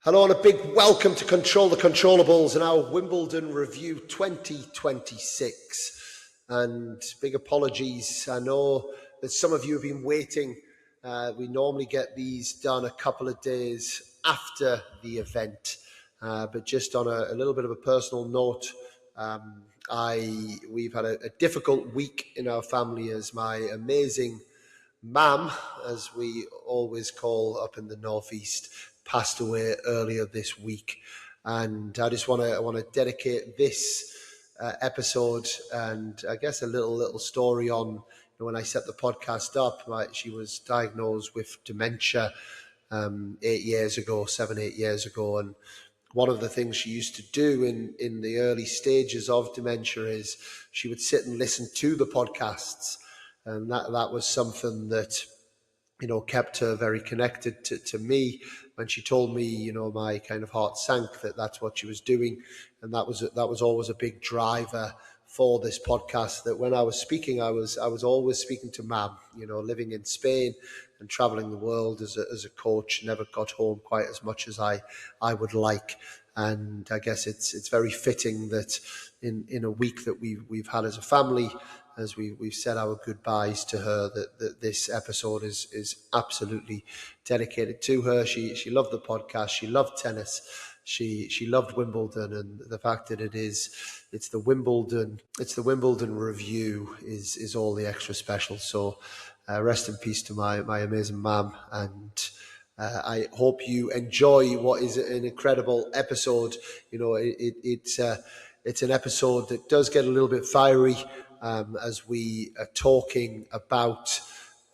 Hello and a big welcome to Control the Controllables and our Wimbledon Review 2026. And big apologies. I know that some of you have been waiting. We normally get these done a couple of days after the event. But just on a little bit of a personal note, we've had a difficult week in our family as my amazing Mam, as we always call up in the Northeast, passed away earlier this week. And I just want to dedicate this episode and I guess a little story on when I set the podcast up. She was diagnosed with dementia 7, 8 years ago. And one of the things she used to do in the early stages of dementia is she would sit and listen to the podcasts. And that was something that, kept her very connected to me. When she told me, my kind of heart sank that's what she was doing. And that was always a big driver for this podcast, that when I was speaking, I was always speaking to Mam, living in Spain and traveling the world as a coach, never got home quite as much as I would like. And I guess it's very fitting that in a week that we've had as a family, as we've said our goodbyes to her, that this episode is absolutely dedicated to her. She loved the podcast. She loved tennis. She loved Wimbledon, and the fact that it's the Wimbledon review is all the extra special. So rest in peace to my amazing Mam, and I hope you enjoy what is an incredible episode. It's an episode that does get a little bit fiery as we are talking about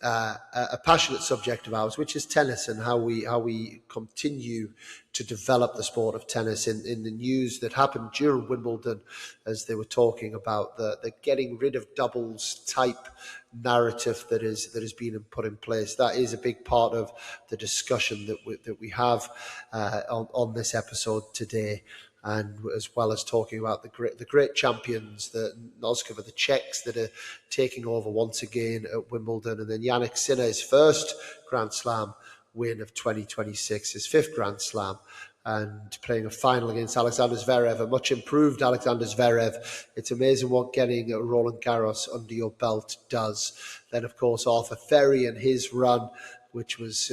a passionate subject of ours, which is tennis, and how we continue to develop the sport of tennis. In the news that happened during Wimbledon, as they were talking about the getting rid of doubles type narrative that has been put in place, that is a big part of the discussion that we have on this episode today. And as well as talking about the great champions, the Nosková, the Czechs that are taking over once again at Wimbledon, and then Jannik Sinner, his first Grand Slam win of 2026, his fifth Grand Slam, and playing a final against Alexander Zverev, a much improved Alexander Zverev. It's amazing what getting Roland Garros under your belt does. Then, of course, Arthur Fery and his run, which was,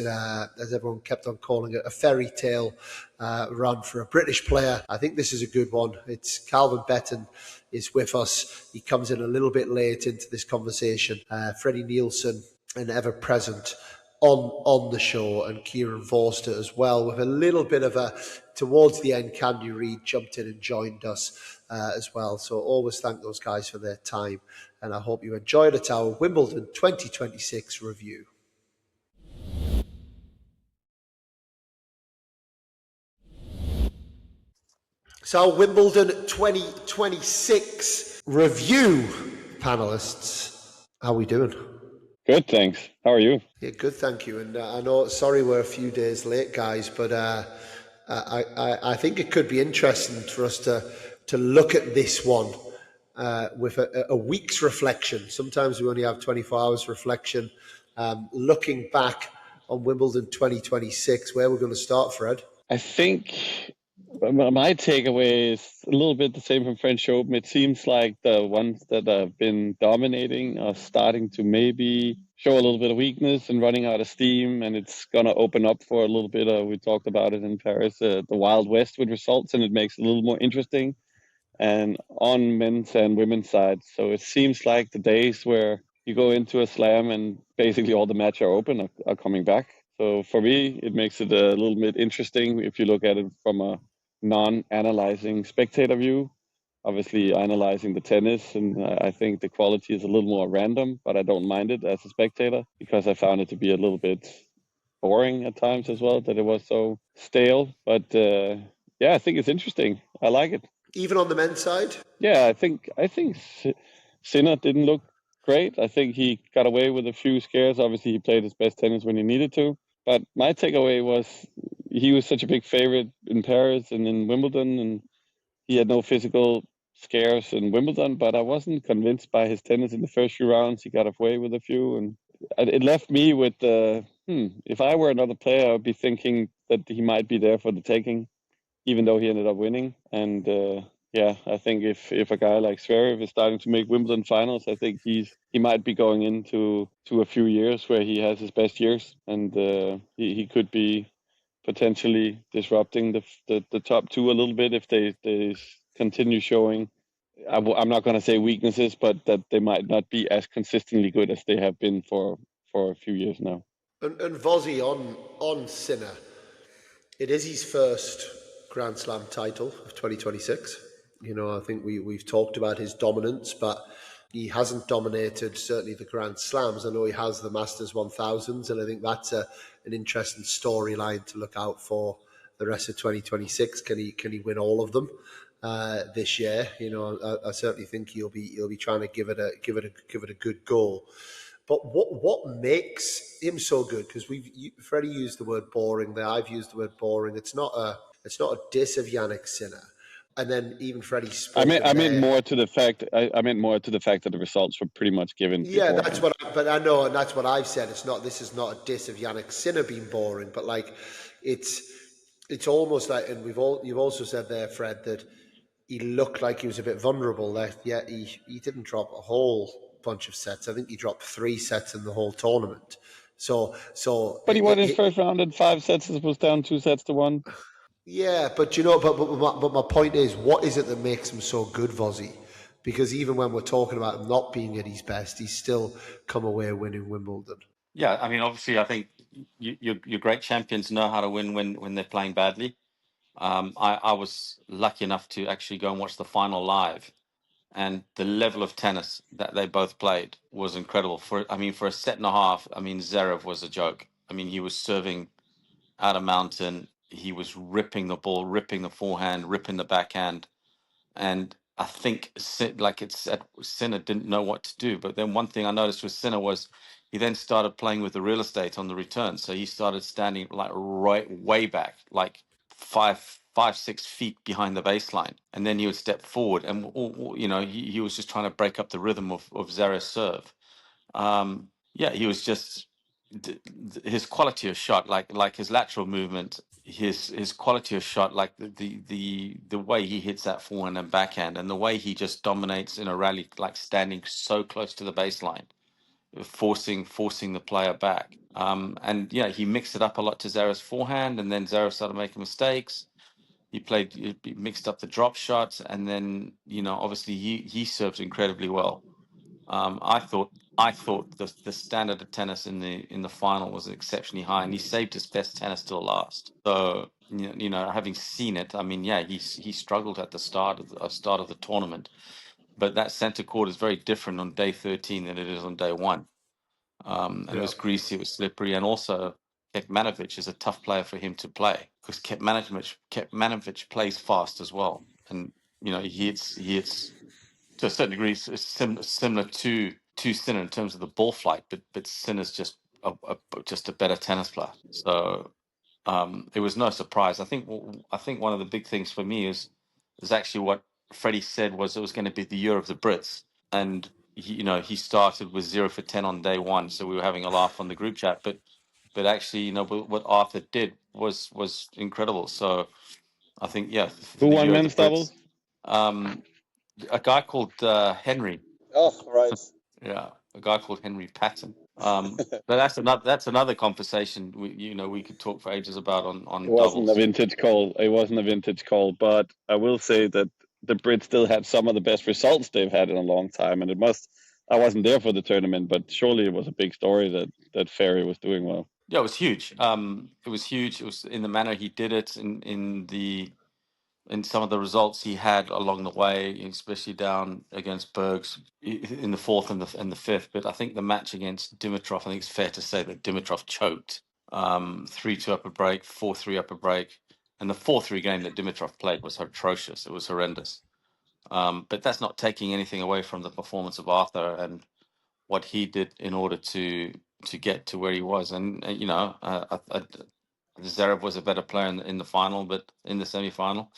as everyone kept on calling it, a fairy tale run for a British player. I think this is a good one. It's Calvin Betton is with us. He comes in a little bit late into this conversation. Freddie Nielsen, an ever-present on the show, and Kieron Vorster as well, with a little bit of towards the end, Candy Reid jumped in and joined us as well. So always thank those guys for their time. And I hope you enjoyed it, our Wimbledon 2026 review. So Wimbledon 2026 review, panellists. How are we doing? Good, thanks. How are you? Yeah, good, thank you. And I know, sorry we're a few days late, guys, but I think it could be interesting for us to look at this one with a week's reflection. Sometimes we only have 24 hours reflection. Looking back on Wimbledon 2026, where we're going to start, Fred? I think my takeaway is a little bit the same from French Open. It seems like the ones that have been dominating are starting to maybe show a little bit of weakness and running out of steam, and it's going to open up for a little bit we talked about it in Paris, the Wild West with results, and it makes it a little more interesting, and on men's and women's side. So it seems like the days where you go into a slam and basically all the matches are open are coming back. So for me, it makes it a little bit interesting if you look at it from a non-analyzing spectator view. Obviously analyzing the tennis, and I think the quality is a little more random, but I don't mind it as a spectator because I found it to be a little bit boring at times as well, that it was so stale. But I think it's interesting. I like it. Even on the men's side? Yeah, I think Sinner didn't look great. I think he got away with a few scares. Obviously, he played his best tennis when he needed to. But my takeaway was he was such a big favorite in Paris and in Wimbledon, and he had no physical scares in Wimbledon, but I wasn't convinced by his tennis in the first few rounds. He got away with a few, and it left me with If I were another player, I would be thinking that he might be there for the taking, even though he ended up winning. And I think if a guy like Zverev is starting to make Wimbledon finals, I think he might be going into a few years where he has his best years, and he could be potentially disrupting the top two a little bit if they continue showing. I'm not going to say weaknesses, but that they might not be as consistently good as they have been for a few years now. And Vozzi on Sinner, it is his first Grand Slam title of 2026. I think we've talked about his dominance, but he hasn't dominated certainly the Grand Slams. I know he has the Masters 1000s, and I think that's an interesting storyline to look out for the rest of 2026. Can he win all of them this year? I certainly think he'll be trying to give it a good go. But what makes him so good? Because Freddie used the word boring there. I've used the word boring. It's not a diss of Jannik Sinner. And then even Freddie spoke. I meant more to the fact. I meant more to the fact that the results were pretty much given. Yeah, that's what. But I know, and that's what I've said. This is not a diss of Jannik Sinner being boring, but like it's almost like, and you've also said there, Fred, that he looked like he was a bit vulnerable there. Yeah, he didn't drop a whole bunch of sets. I think he dropped 3 sets in the whole tournament. But he won his first round in 5 sets. It was down 2-1. Yeah, but but my point is, what is it that makes him so good, Vozzi? Because even when we're talking about him not being at his best, he's still come away winning Wimbledon. Yeah, I mean, obviously, I think your great champions know how to win when they're playing badly. I was lucky enough to actually go and watch the final live, and the level of tennis that they both played was incredible. For a set and a half, Zverev was a joke. He was serving out of mountain. He was ripping the ball, ripping the forehand, ripping the backhand, and I think Sinner didn't know what to do. But then one thing I noticed with Sinner was he then started playing with the real estate on the return. So he started standing like right way back, like 5-6 feet behind the baseline, and then he would step forward, and he was just trying to break up the rhythm of Zverev's serve. He was just his quality of shot, like his lateral movement, his quality of shot, like the way he hits that forehand and backhand, and the way he just dominates in a rally, like standing so close to the baseline, forcing the player back. He mixed it up a lot to Zverev's forehand, and then Zverev started making mistakes. He mixed up the drop shots, and then obviously he served incredibly well. I thought the standard of tennis in the final was exceptionally high, and he saved his best tennis till last. So having seen it, he struggled at the start of the tournament, but that center court is very different on day 13 than it is on day 1. It was greasy, it was slippery, and also Kekmanovic is a tough player for him to play because Kekmanovic plays fast as well, and he hits to a certain degree similar to Sinner in terms of the ball flight, but Sinner's just a better tennis player. So it was no surprise. I think one of the big things for me is actually what Freddie said was it was going to be the year of the Brits, and he started with 0 for 10 on day 1, so we were having a laugh on the group chat, but actually what Arthur did was incredible. So I think who won men's doubles? A guy called Henry. Oh, right. Yeah, a guy called Henry Patten. But that's another conversation we could talk for ages about on it wasn't doubles. A vintage call. It wasn't a vintage call, but I will say that the Brits still had some of the best results they've had in a long time, and I wasn't there for the tournament, but surely it was a big story that Fery was doing well. Yeah, it was huge. It was huge. It was in the manner he did it, in some of the results he had along the way, especially down against Bergs in the 4th and the 5th. But I think the match against Dimitrov, I think it's fair to say that Dimitrov choked. 3-2 up a break, 4-3 up a break. And the 4-3 game that Dimitrov played was atrocious. It was horrendous. But that's not taking anything away from the performance of Arthur and what he did in order to get to where he was. And Zverev was a better player in the final, but in the semi-final.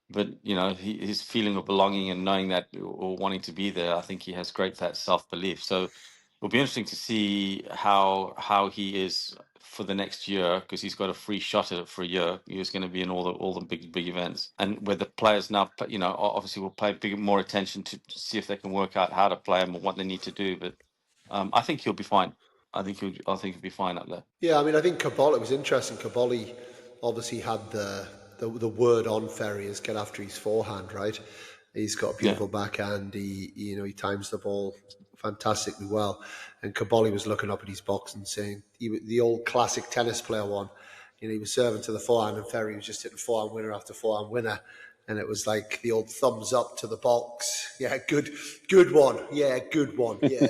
But his feeling of belonging and knowing that or wanting to be there, I think he has great that self-belief. So it'll be interesting to see how he is for the next year because he's got a free shot at it for a year. He's going to be in all the big events, and where the players now, obviously will pay more attention to see if they can work out how to play him and what they need to do. But I think he'll be fine. I think he'll be fine up there. Yeah, I mean, I think Caboli, it was interesting. Caboli obviously had the word on Fery is get after his forehand, right? He's got a beautiful backhand. He times the ball fantastically well. And Caboli was looking up at his box and saying, the old classic tennis player one, he was serving to the forehand and Fery was just hitting forehand winner after forehand winner. And it was like the old thumbs up to the box. Yeah, good one. Yeah, good one. Yeah.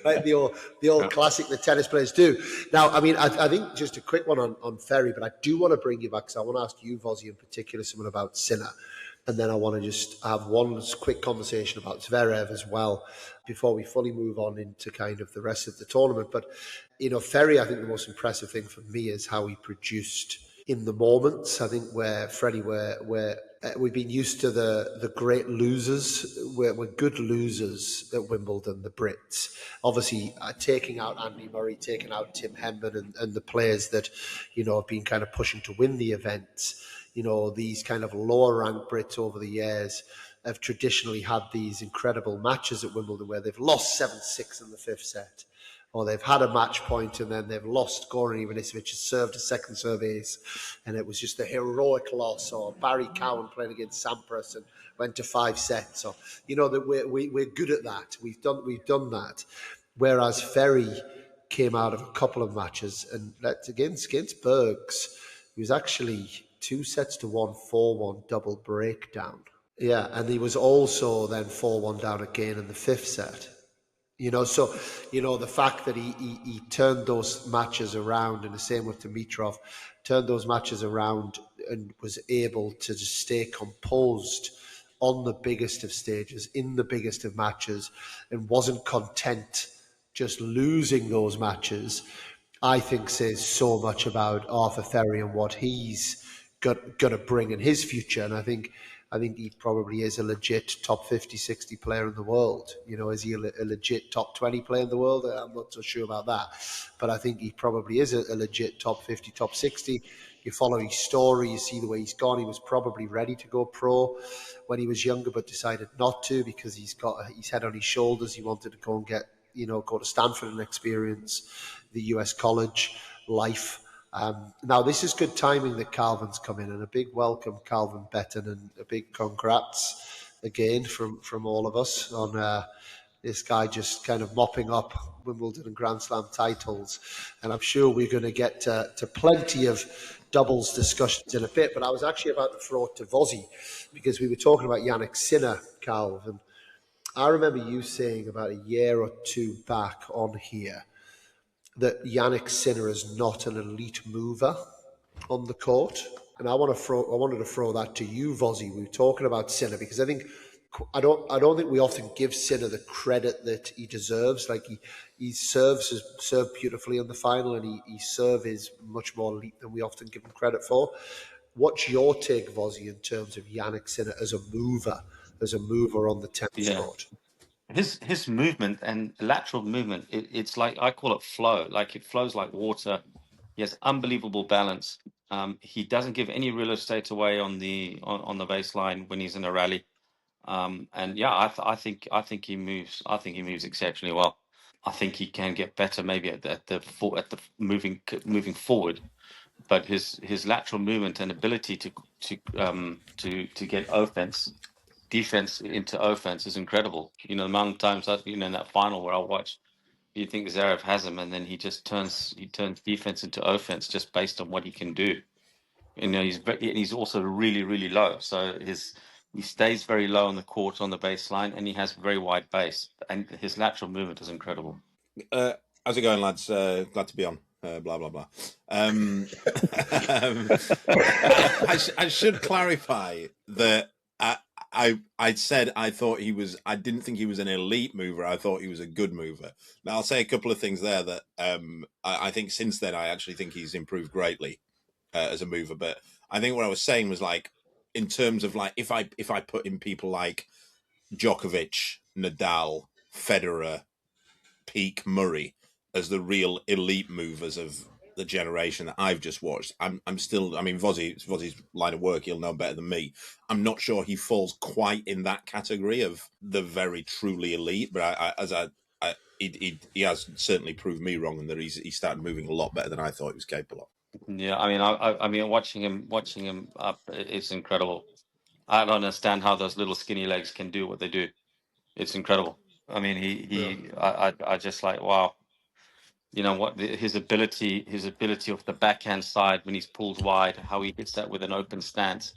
Like the old classic that tennis players do. Now, I mean, I think just a quick one on Fery, but I do want to bring you back because I want to ask you, Vozzi, in particular, something about Sinner. And then I want to just have one quick conversation about Zverev as well before we fully move on into kind of the rest of the tournament. But, Fery, I think the most impressive thing for me is how he produced in the moments. I think where Freddie, where we've been used to the great losers, we're good losers at Wimbledon, the Brits. Obviously, taking out Andy Murray, taking out Tim Henman and the players that, have been kind of pushing to win the events. These kind of lower ranked Brits over the years have traditionally had these incredible matches at Wimbledon where they've lost 7-6 in the fifth set, or they've had a match point and then they've lost. Goran Ivanisevic has served a second serve ace and it was just a heroic loss, or Barry Cowan playing against Sampras and went to 5 sets. Or that we're good at that. We've done that. Whereas Fery came out of a couple of matches and against Bergs, he was actually 2-1, 4-1 double breakdown. Yeah, and he was also then 4-1 down again in the fifth set. So the fact that he turned those matches around, and the same with Dimitrov, turned those matches around and was able to just stay composed on the biggest of stages, in the biggest of matches, and wasn't content just losing those matches, I think says so much about Arthur Fery and what he's got to bring in his future. And I think he probably is a legit top 50, 60 player in the world. Is he a legit top 20 player in the world? I'm not so sure about that. But I think he probably is a legit top 50, top 60. You follow his story, you see the way he's gone. He was probably ready to go pro when he was younger, but decided not to because he's got his head on his shoulders. He wanted to go and go to Stanford and experience the US college life. Now, this is good timing that Calvin's come in, and a big welcome, Calvin Betton, and a big congrats again from all of us on this guy just kind of mopping up Wimbledon and Grand Slam titles. And I'm sure we're going to get to plenty of doubles discussions in a bit, but I was actually about to throw it to Vozzi because we were talking about Jannik Sinner, Calvin. I remember you saying about a year or two back on here that Jannik Sinner is not an elite mover on the court. And I wanted to throw that to you, Vozzi. We were talking about Sinner because I don't think we often give Sinner the credit that he deserves. Like he served beautifully in the final, and he serve is much more elite than we often give him credit for. What's your take, Vozzi, in terms of Jannik Sinner as a mover on the tennis court? His movement and lateral movement, it's like, I call it flow. Like it flows like water. He has unbelievable balance. He doesn't give any real estate away on the baseline when he's in a rally. And yeah, I think he moves. I think he moves exceptionally well. I think he can get better maybe at the moving forward, but his lateral movement and ability to get defense into offense is incredible. The amount of times that in that final where I watched, you think Zverev has him, and then he just turns defense into offense just based on what he can do. He's also really, really low, so he stays very low on the court on the baseline, and he has very wide base, and his lateral movement is incredible. How's it going, lads? Glad to be on. Blah blah blah. I should clarify that I said I didn't think he was an elite mover. I thought he was a good mover. Now I'll say a couple of things there that I think since then I actually think he's improved greatly as a mover. But I think what I was saying was like in terms of like if I put in people like Djokovic, Nadal, Federer, peak Murray, as the real elite movers of the generation that I've just watched. I'm still, I mean, Vozzi's line of work, he'll know better than me. I'm not sure he falls quite in that category of the very truly elite, but he has certainly proved me wrong, and that he started moving a lot better than I thought he was capable of. Yeah, I mean, watching him up, it's incredible. I don't understand how those little skinny legs can do what they do. It's incredible. I mean, I just like, wow. You know what, his ability off the backhand side when he's pulled wide, how he hits that with an open stance,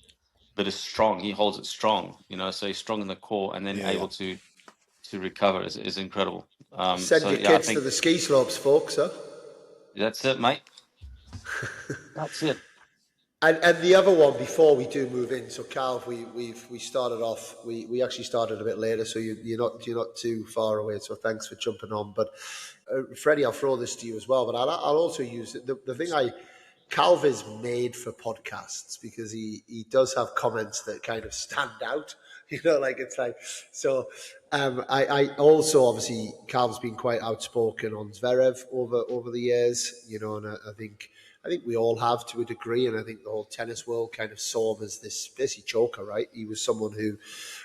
but is strong. He holds it strong, you know, so he's strong in the core and then able to recover is incredible. Send your I kids to think the ski slopes, folks, huh? that's it, mate. That's it. And the other one before we do move in, so Carl, we started off. We actually started a bit later, so you're not too far away. So thanks for jumping on. But Freddie, I'll throw this to you as well. But I'll also use it. The thing Calv is made for podcasts because he does have comments that kind of stand out. You know, like it's like so. I also obviously Calv's been quite outspoken on Zverev over the years. You know, and I think we all have to a degree, and I think the whole tennis world kind of saw him as this basically choker, right? He was someone who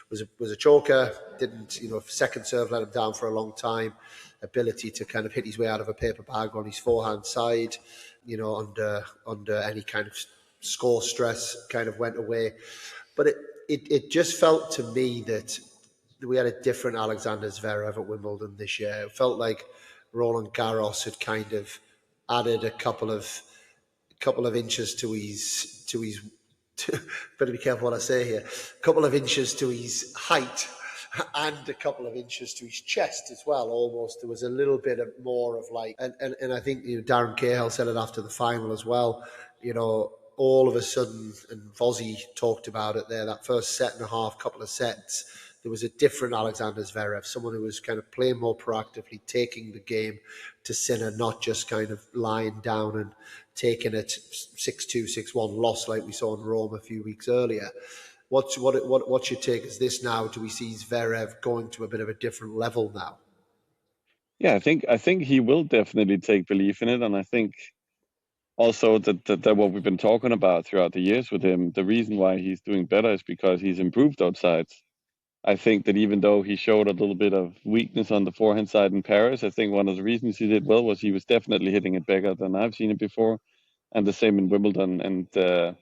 was a choker, didn't, you know, second serve let him down for a long time, ability to kind of hit his way out of a paper bag on his forehand side, you know, under any kind of score stress kind of went away. But it just felt to me that we had a different Alexander Zverev at Wimbledon this year. It felt like Roland Garros had kind of added a couple of inches to his better be careful what I say here. A couple of inches to his height and a couple of inches to his chest as well. Almost there was a little bit of more of like, and I think, you know, Darren Cahill said it after the final as well. You know, all of a sudden, and Vozzi talked about it there. That first set and a half, couple of sets, there was a different Alexander Zverev, someone who was kind of playing more proactively, taking the game to Sinner, not just kind of lying down and taking it 6-2, 6-1 loss like we saw in Rome a few weeks earlier. What's your take? Is this now? Do we see Zverev going to a bit of a different level now? Yeah, I think he will definitely take belief in it, and I think also that what we've been talking about throughout the years with him, the reason why he's doing better is because he's improved outside. I think that even though he showed a little bit of weakness on the forehand side in Paris, I think one of the reasons he did well was he was definitely hitting it better than I've seen it before, and the same in Wimbledon. And I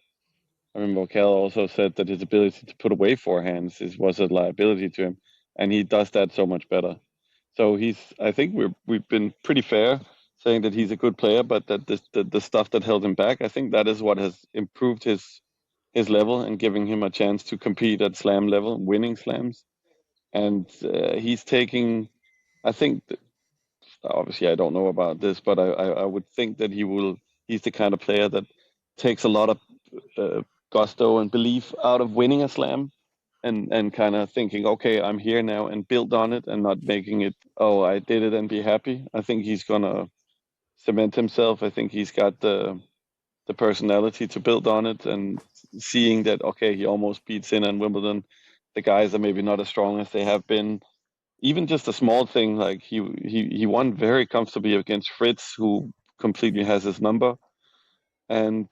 remember Cal also said that his ability to put away forehands was a liability to him, and he does that so much better. So I think we've been pretty fair saying that he's a good player, but that the stuff that held him back, I think that is what has improved his level and giving him a chance to compete at slam level, winning slams. And he's taking, I think, obviously I don't know about this, but I would think that he's the kind of player that takes a lot of gusto and belief out of winning a slam, and kind of thinking, okay, I'm here now, and build on it, and not making it, oh, I did it and be happy. I think he's gonna cement himself. I think he's got the personality to build on it, and seeing that, okay, he almost beats in on Wimbledon. The guys are maybe not as strong as they have been. Even just a small thing, like he won very comfortably against Fritz, who completely has his number. And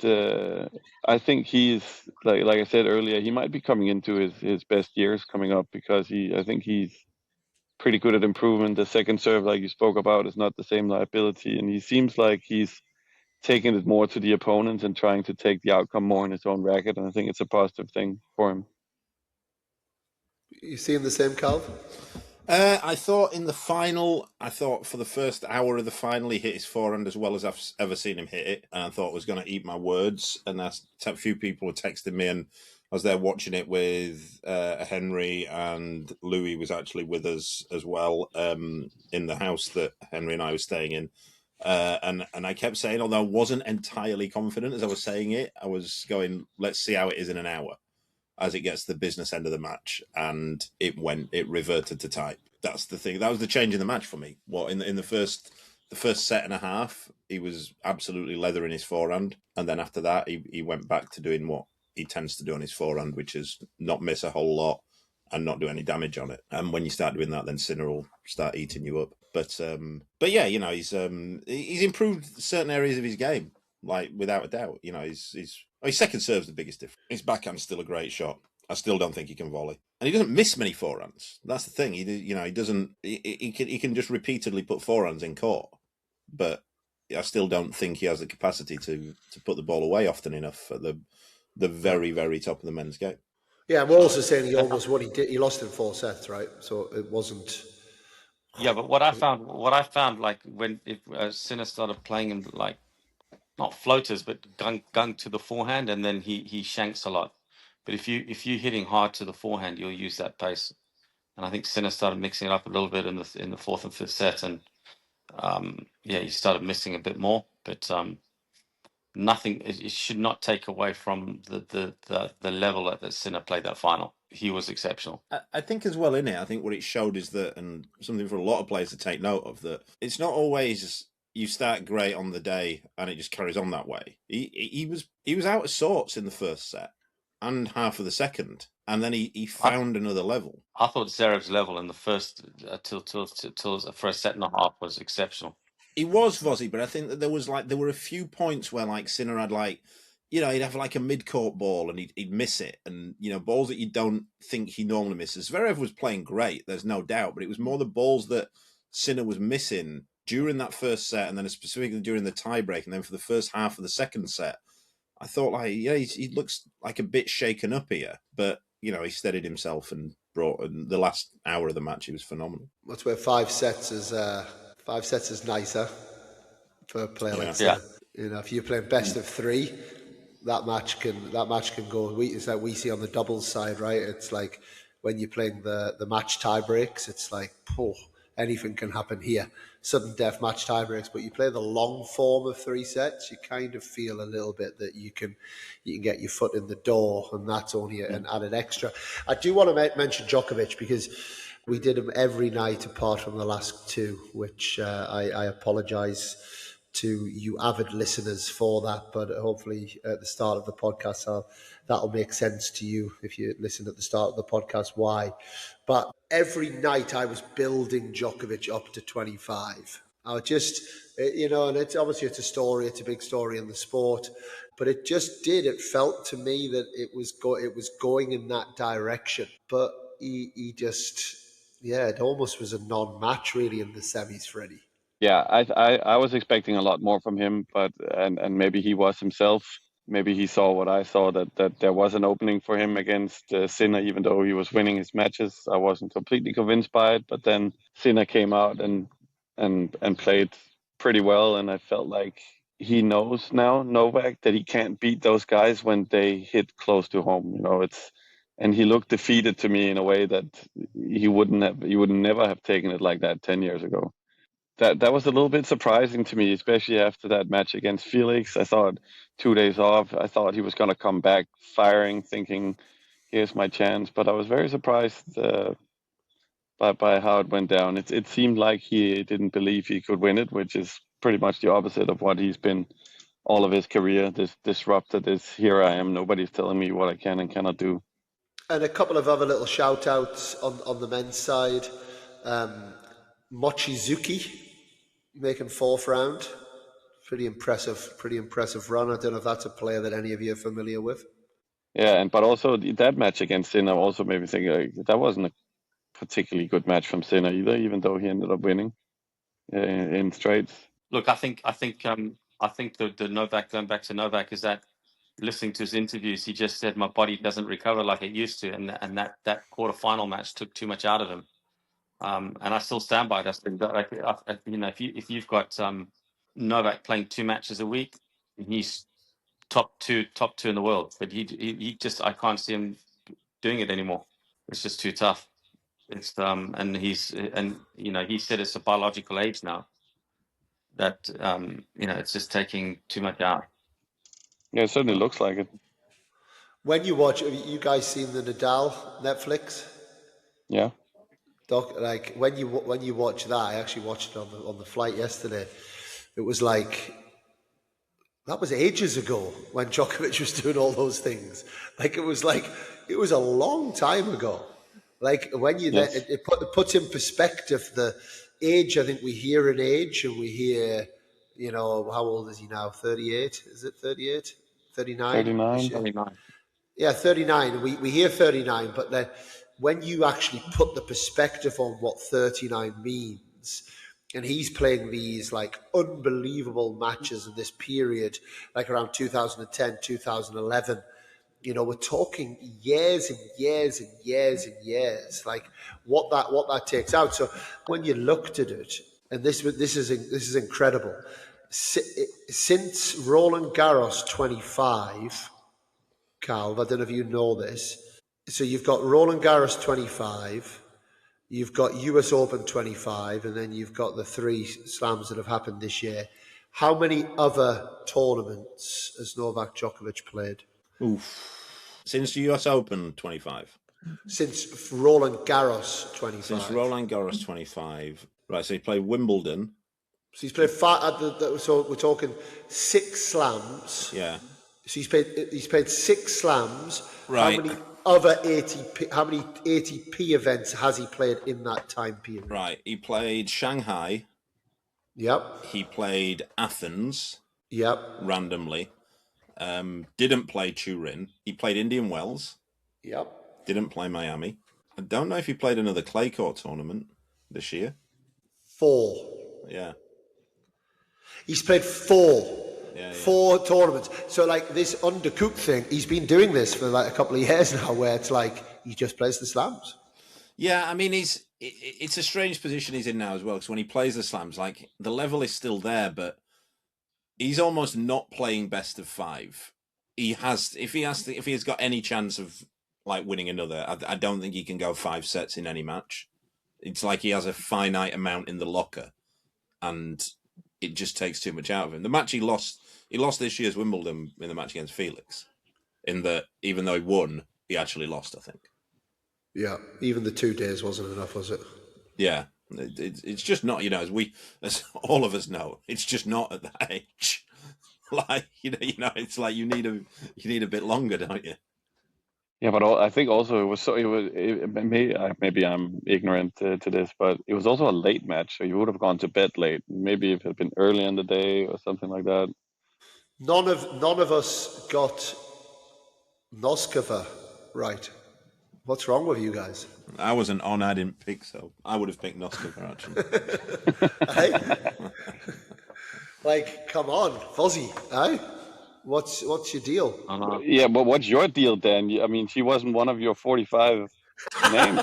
I think he's like I said earlier, he might be coming into his best years coming up, because I think he's pretty good at improvement. The second serve, like you spoke about, is not the same liability, and he seems like he's taking it more to the opponents and trying to take the outcome more in his own racket, and I think it's a positive thing for him. You seeing the same, Calv? I thought in the final, for the first hour of the final, he hit his forehand as well as I've ever seen him hit it, and I thought I was going to eat my words. And a few people were texting me, and I was there watching it with Henry, and Louis was actually with us as well in the house that Henry and I were staying in. And I kept saying, although I wasn't entirely confident as I was saying it, I was going, let's see how it is in an hour as it gets to the business end of the match. And it reverted to type. That's the thing. That was the change in the match for me. In the first set and a half, he was absolutely leather in his forehand. And then after that, he went back to doing what he tends to do on his forehand, which is not miss a whole lot and not do any damage on it. And when you start doing that, then Sinner will start eating you up. But yeah, he's improved certain areas of his game, like without a doubt. His second serve's the biggest difference. His backhand's still a great shot. I still don't think he can volley, and he doesn't miss many forehands. That's the thing. He doesn't. He can just repeatedly put forehands in court, but I still don't think he has the capacity to put the ball away often enough at the very, very top of the men's game. Yeah, we're also saying he almost won. He lost in 4 sets, right? So it wasn't. Yeah, but what I found, like if Sinner started playing him like not floaters, but gung to the forehand, and then he shanks a lot. But if you're hitting hard to the forehand, you'll use that pace. And I think Sinner started mixing it up a little bit in the 4th and 5th set, and he started missing a bit more. But nothing. It should not take away from the level that Sinner played that final. He was exceptional. I think as well in it. I think what it showed is that, and something for a lot of players to take note of, that it's not always you start great on the day and it just carries on that way. He was out of sorts in the first set and half of the second, and then he found another level. I thought Zverev's level in the first till for a set and a half was exceptional. He was Vozzi, but I think that there were a few points where like Sinner had he'd have like a mid-court ball and he'd miss it, and balls that you don't think he normally misses. Zverev was playing great, there's no doubt, but it was more the balls that Sinner was missing during that first set, and then specifically during the tiebreak, and then for the first half of the second set. I thought he looks like a bit shaken up here, but he steadied himself and brought. And the last hour of the match, he was phenomenal. That's where 5 sets is nicer for a player like Sinner. If you're playing best of 3, that match can go. It's like we see on the doubles side, right? It's like when you're playing the match tie breaks, it's like, anything can happen here. Sudden death match tie breaks, but you play the long form of 3 sets, you kind of feel a little bit that you can get your foot in the door, and that's only an added extra. I do want to mention Djokovic, because we did him every night apart from the last 2, which I apologise to you avid listeners for that, but hopefully at the start of the podcast that'll make sense to you if you listen at the start of the podcast why. But every night I was building Djokovic up to 25. I just, and it's obviously it's a big story in the sport, but it felt to me that it was going in that direction. But he just, it almost was a non-match really in the semis, Freddie. Yeah, I was expecting a lot more from him, but and maybe he was himself. Maybe he saw what I saw, that there was an opening for him against Sinner, even though he was winning his matches. I wasn't completely convinced by it, but then Sinner came out and played pretty well, and I felt like he knows now, Novak, that he can't beat those guys when they hit close to home. And he looked defeated to me in a way that he would never have taken it like that 10 years ago. That was a little bit surprising to me, especially after that match against Felix. I thought 2 days off, I thought he was going to come back firing, thinking, here's my chance. But I was very surprised by how it went down. It seemed like he didn't believe he could win it, which is pretty much the opposite of what he's been all of his career. This disruptor, here I am, nobody's telling me what I can and cannot do. And a couple of other little shout outs on the men's side. Mochizuki making 4th round. Pretty impressive run. I don't know if that's a player that any of you are familiar with. Yeah, but also that match against Sinner also made me think that wasn't a particularly good match from Sinner either, even though he ended up winning in straights. Look, I think the Novak, going back to Novak, is that listening to his interviews, he just said my body doesn't recover like it used to, and that quarterfinal match took too much out of him. And I still stand by that. If you've got Novak playing 2 matches a week, he's top two in the world. But he just, I can't see him doing it anymore. It's just too tough. It's he said it's a biological age now that it's just taking too much out. Yeah, it certainly looks like it. When you watch, have you guys seen the Nadal Netflix? Yeah. Doc, like when you watch that, I actually watched it on the flight yesterday. It was like that was ages ago when Djokovic was doing all those things. It was a long time ago. Like when you it puts in perspective the age, I think we hear an age and we hear, how old is he now? 38? Is it 38? 39? 39. 29. Yeah, 39. We hear 39, but then when you actually put the perspective on what 39 means, and he's playing these like unbelievable matches in this period, like around 2010, 2011, we're talking years and years and years and years, like what that takes out. So when you looked at it, and this is incredible. Since Roland Garros 25, Calv, I don't know if you know this. So you've got Roland Garros 25, you've got US Open 25, and then you've got the 3 slams that have happened this year. How many other tournaments has Novak Djokovic played? Oof. Since the US Open 25? Since Roland Garros 25. Since Roland Garros 25. Right, so he played Wimbledon. So he's played 5, so we're talking 6 slams. Yeah. So he's played 6 slams. Right. How many ATP events has he played in that time period? Right. He played Shanghai. Yep. He played Athens. Yep. Randomly. Didn't play Turin. He played Indian Wells. Yep. Didn't play Miami. I don't know if he played another clay court tournament this year. 4. Yeah. He's played 4. Yeah. 4 tournaments. So like this undercooked thing, he's been doing this for like a couple of years now, where it's like he just plays the slams. Yeah, I mean, it's a strange position he's in now as well, because when he plays the slams, like the level is still there, but he's almost not playing best of 5. If he has got any chance of like winning another, I don't think he can go 5 sets in any match. It's like he has a finite amount in the locker, and it just takes too much out of him. The match he lost this year's Wimbledon in the match against Felix, in that even though he won, he actually lost, I think. Yeah, even the 2 days wasn't enough, was it? Yeah, it's just not, as all of us know, it's just not at that age. Like, it's like you need a bit longer, don't you? Yeah, but I think also maybe I'm ignorant to this, but it was also a late match, so you would have gone to bed late. Maybe if it had been early in the day or something like that. None of us got Nosková right. What's wrong with you guys? I wasn't on. I didn't pick, so I would have picked Nosková actually. Hey? Like, come on, Vozzi, eh? What's your deal? Yeah, but what's your deal, Dan? I mean, she wasn't one of your 45 names.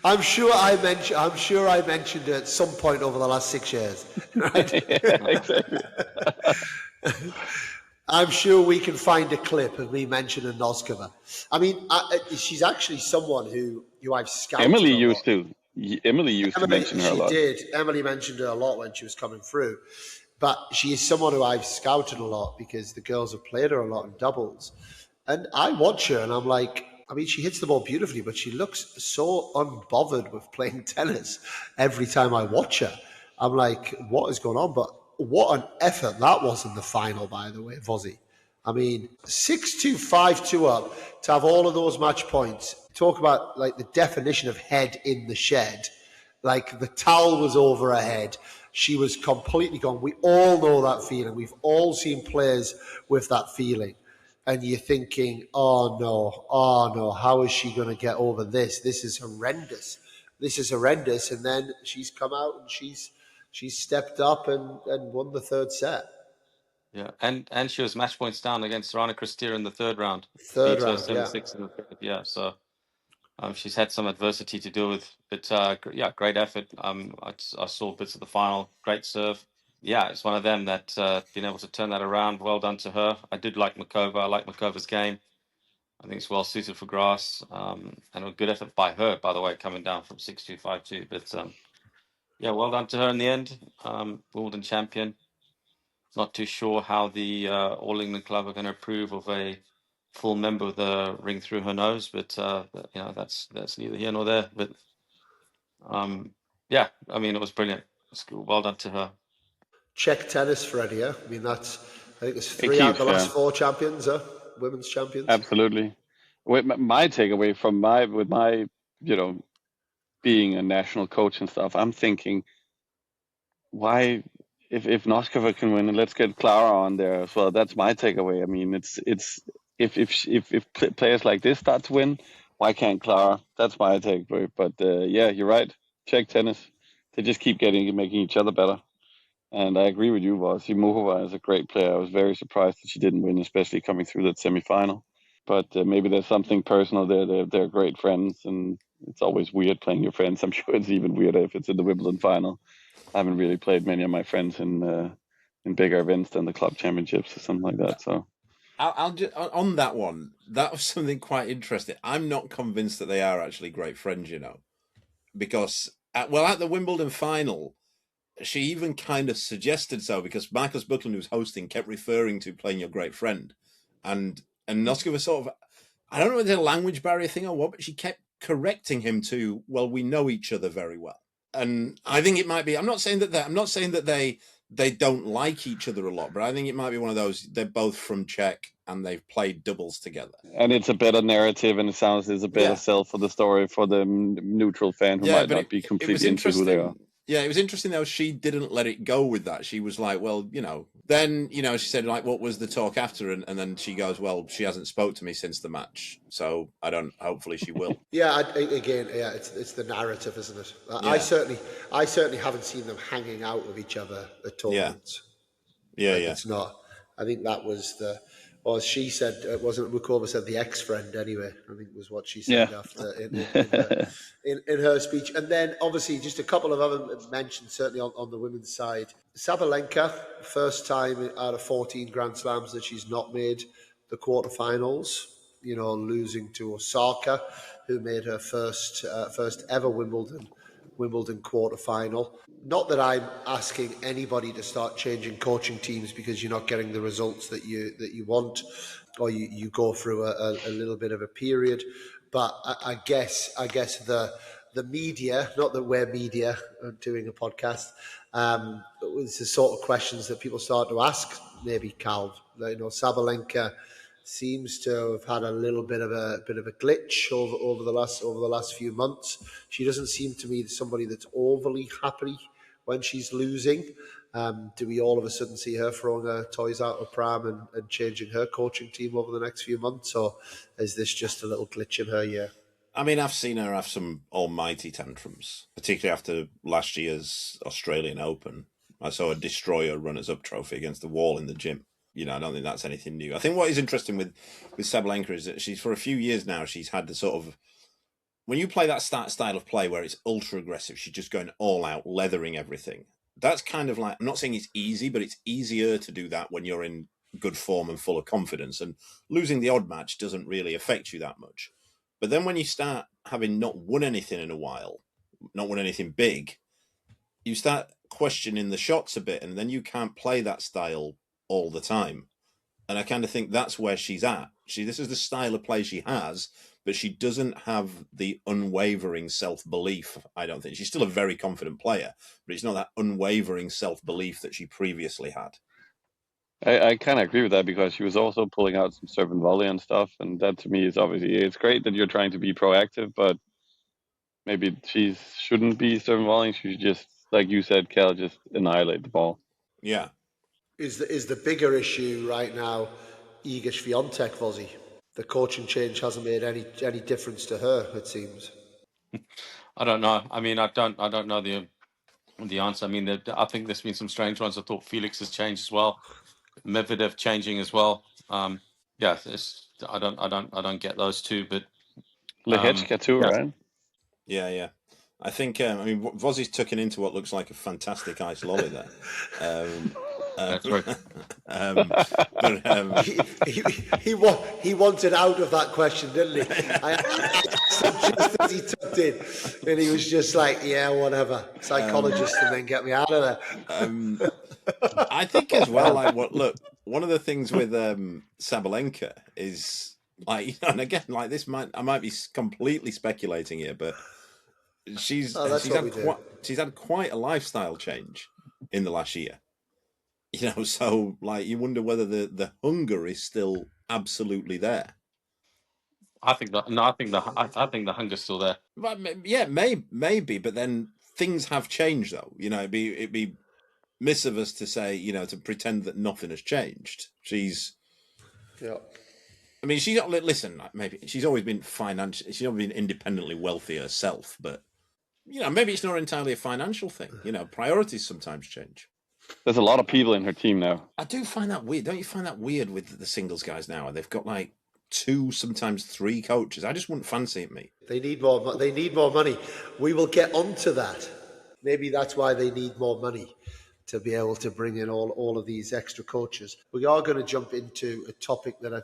I'm sure I mentioned her at some point over the last 6 years. Right? Yeah, exactly. I'm sure we can find a clip of me mentioning Nosková. I mean, she's actually someone who I've scouted. Emily used to mention her a lot. She did. Emily mentioned her a lot when she was coming through. But she is someone who I've scouted a lot because the girls have played her a lot in doubles. And I watch her and I'm like, I mean, she hits the ball beautifully, but she looks so unbothered with playing tennis every time I watch her. I'm like, what is going on? But what an effort that was in the final, by the way, Vozzi. I mean, 6-2, 5-2 up to have all of those match points. Talk about like the definition of head in the shed. Like the towel was over her head. She was completely gone. We all know that feeling. We've all seen players with that feeling. And you're thinking, oh no, how is she going to get over this? This is horrendous. And then she's come out and she's stepped up and won the 3rd set. Yeah, and she was match points down against Rana Kristina in the 3rd round. 3rd round, 7-6 in the 3rd. Yeah, so she's had some adversity to deal with. But yeah, great effort. I saw bits of the final. Great serve. Yeah, it's one of them that been able to turn that around. Well done to her. I did like Muchová. I like Muchova's game. I think it's well suited for grass. And a good effort by her, by the way, coming down from 6-2, 5-2. But yeah, well done to her in the end. Wimbledon champion. Not too sure how the All England club are going to approve of a full member with a ring through her nose, but that's neither here nor there. But yeah, I mean, it was brilliant. Well done to her. Czech tennis, Freddie. I mean, I think it's 3 out of the last 4 champions, women's champions. Absolutely. My takeaway from my being being a national coach and stuff, I'm thinking, why, if Nosková can win, and let's get Clara on there as well. That's my takeaway. I mean, it's if players like this start to win, why can't Clara? That's my takeaway. But yeah, you're right. Czech tennis, they just keep making each other better. And I agree with you, Vozzi. Muchová is a great player. I was very surprised that she didn't win, especially coming through that semifinal. But maybe there's something personal there. They're great friends, and it's always weird playing your friends. I'm sure it's even weirder if it's in the Wimbledon final. I haven't really played many of my friends in bigger events than the club championships or something like that. So I'll just, on that one, that was something quite interesting. I'm not convinced that they are actually great friends, because at the Wimbledon final, she even kind of suggested so, because Marcus Buckland, who's hosting, kept referring to playing your great friend, and Nosková sort of, I don't know whether it's a language barrier thing or what, but she kept correcting him to, well, we know each other very well. And I think it might be, I'm not saying that they don't like each other a lot, but I think it might be one of those, they're both from Czech and they've played doubles together. And it's a better narrative, and it sounds it's a better sell for the story for the neutral fan who might not be completely into who they are. Yeah, it was interesting though. She didn't let it go with that. She was like, well, then, she said, like, what was the talk after? And then she goes, well, she hasn't spoke to me since the match. So hopefully she will. It's the narrative, isn't it? I certainly haven't seen them hanging out with each other at tournaments. It's not. I think that was as she said, wasn't Muchová said the ex-friend anyway, I think was what she said after in her speech. And then obviously just a couple of other mentions, certainly on the women's side. Sabalenka, first time out of 14 Grand Slams that she's not made the quarterfinals, losing to Osaka, who made her first ever Wimbledon quarterfinal. Not that I'm asking anybody to start changing coaching teams because you're not getting the results that you want, or you go through a little bit of a period. But I guess the media, not that we're media doing a podcast, it's the sort of questions that people start to ask. Maybe Calv, Sabalenka seems to have had a little bit of a glitch over the last few months. She doesn't seem to me somebody that's overly happy when she's losing. Do we all of a sudden see her throwing her toys out of pram and changing her coaching team over the next few months, or is this just a little glitch in her year? I mean, I've seen her have some almighty tantrums, particularly after last year's Australian Open. I saw her destroy her runners-up trophy against the wall in the gym. I don't think that's anything new. I think what is interesting with Sabalenka is that she's, for a few years now, she's had the sort of, when you play that style of play where it's ultra aggressive, she's just going all out, leathering everything. That's kind of like, I'm not saying it's easy, but it's easier to do that when you're in good form and full of confidence. And losing the odd match doesn't really affect you that much. But then when you start having not won anything in a while, not won anything big, you start questioning the shots a bit, and then you can't play that style all the time. And I kind of think that's where she's at. This is the style of play she has, but she doesn't have the unwavering self-belief, I don't think. She's still a very confident player, but it's not that unwavering self-belief that she previously had. I kind of agree with that, because she was also pulling out some serve and volley and stuff. And that to me is obviously, it's great that you're trying to be proactive, but maybe she shouldn't be serve and volleying. She should just, like you said, Cal, just annihilate the ball. Yeah. Is the bigger issue right now Iga Swiatek, Vozzi? The coaching change hasn't made any difference to her, it seems. I don't know. I mean, I don't know the answer. I mean, I think there's been some strange ones. I thought Felix has changed as well. Medvedev changing as well. I don't get those two, but Lehechka too, right? Yeah. I think, Vozzi's tucking into what looks like a fantastic ice lolly there. That's right. But he wanted out of that question, didn't he? Just as he tucked in, and he was just like, "Yeah, whatever, psychologist, and then get me out of there." I think as well, one of the things with Sabalenka is, like, and again, like, I might be completely speculating here, but she's had quite a lifestyle change in the last year. So, like, you wonder whether the hunger is still absolutely there. I think the hunger's still there. But yeah, maybe, but then things have changed, though. It'd be miss of us to say, to pretend that nothing has changed. She's not. Listen, maybe she's always been she's always been independently wealthy herself, but maybe it's not entirely a financial thing. Priorities sometimes change. There's a lot of people in her team now. I do find that weird. Don't you find that weird with the singles guys now? They've got like 2, sometimes 3 coaches. I just wouldn't fancy it, me. They need more. They need more money. We will get onto that. Maybe that's why they need more money, to be able to bring in all of these extra coaches. We are going to jump into a topic that I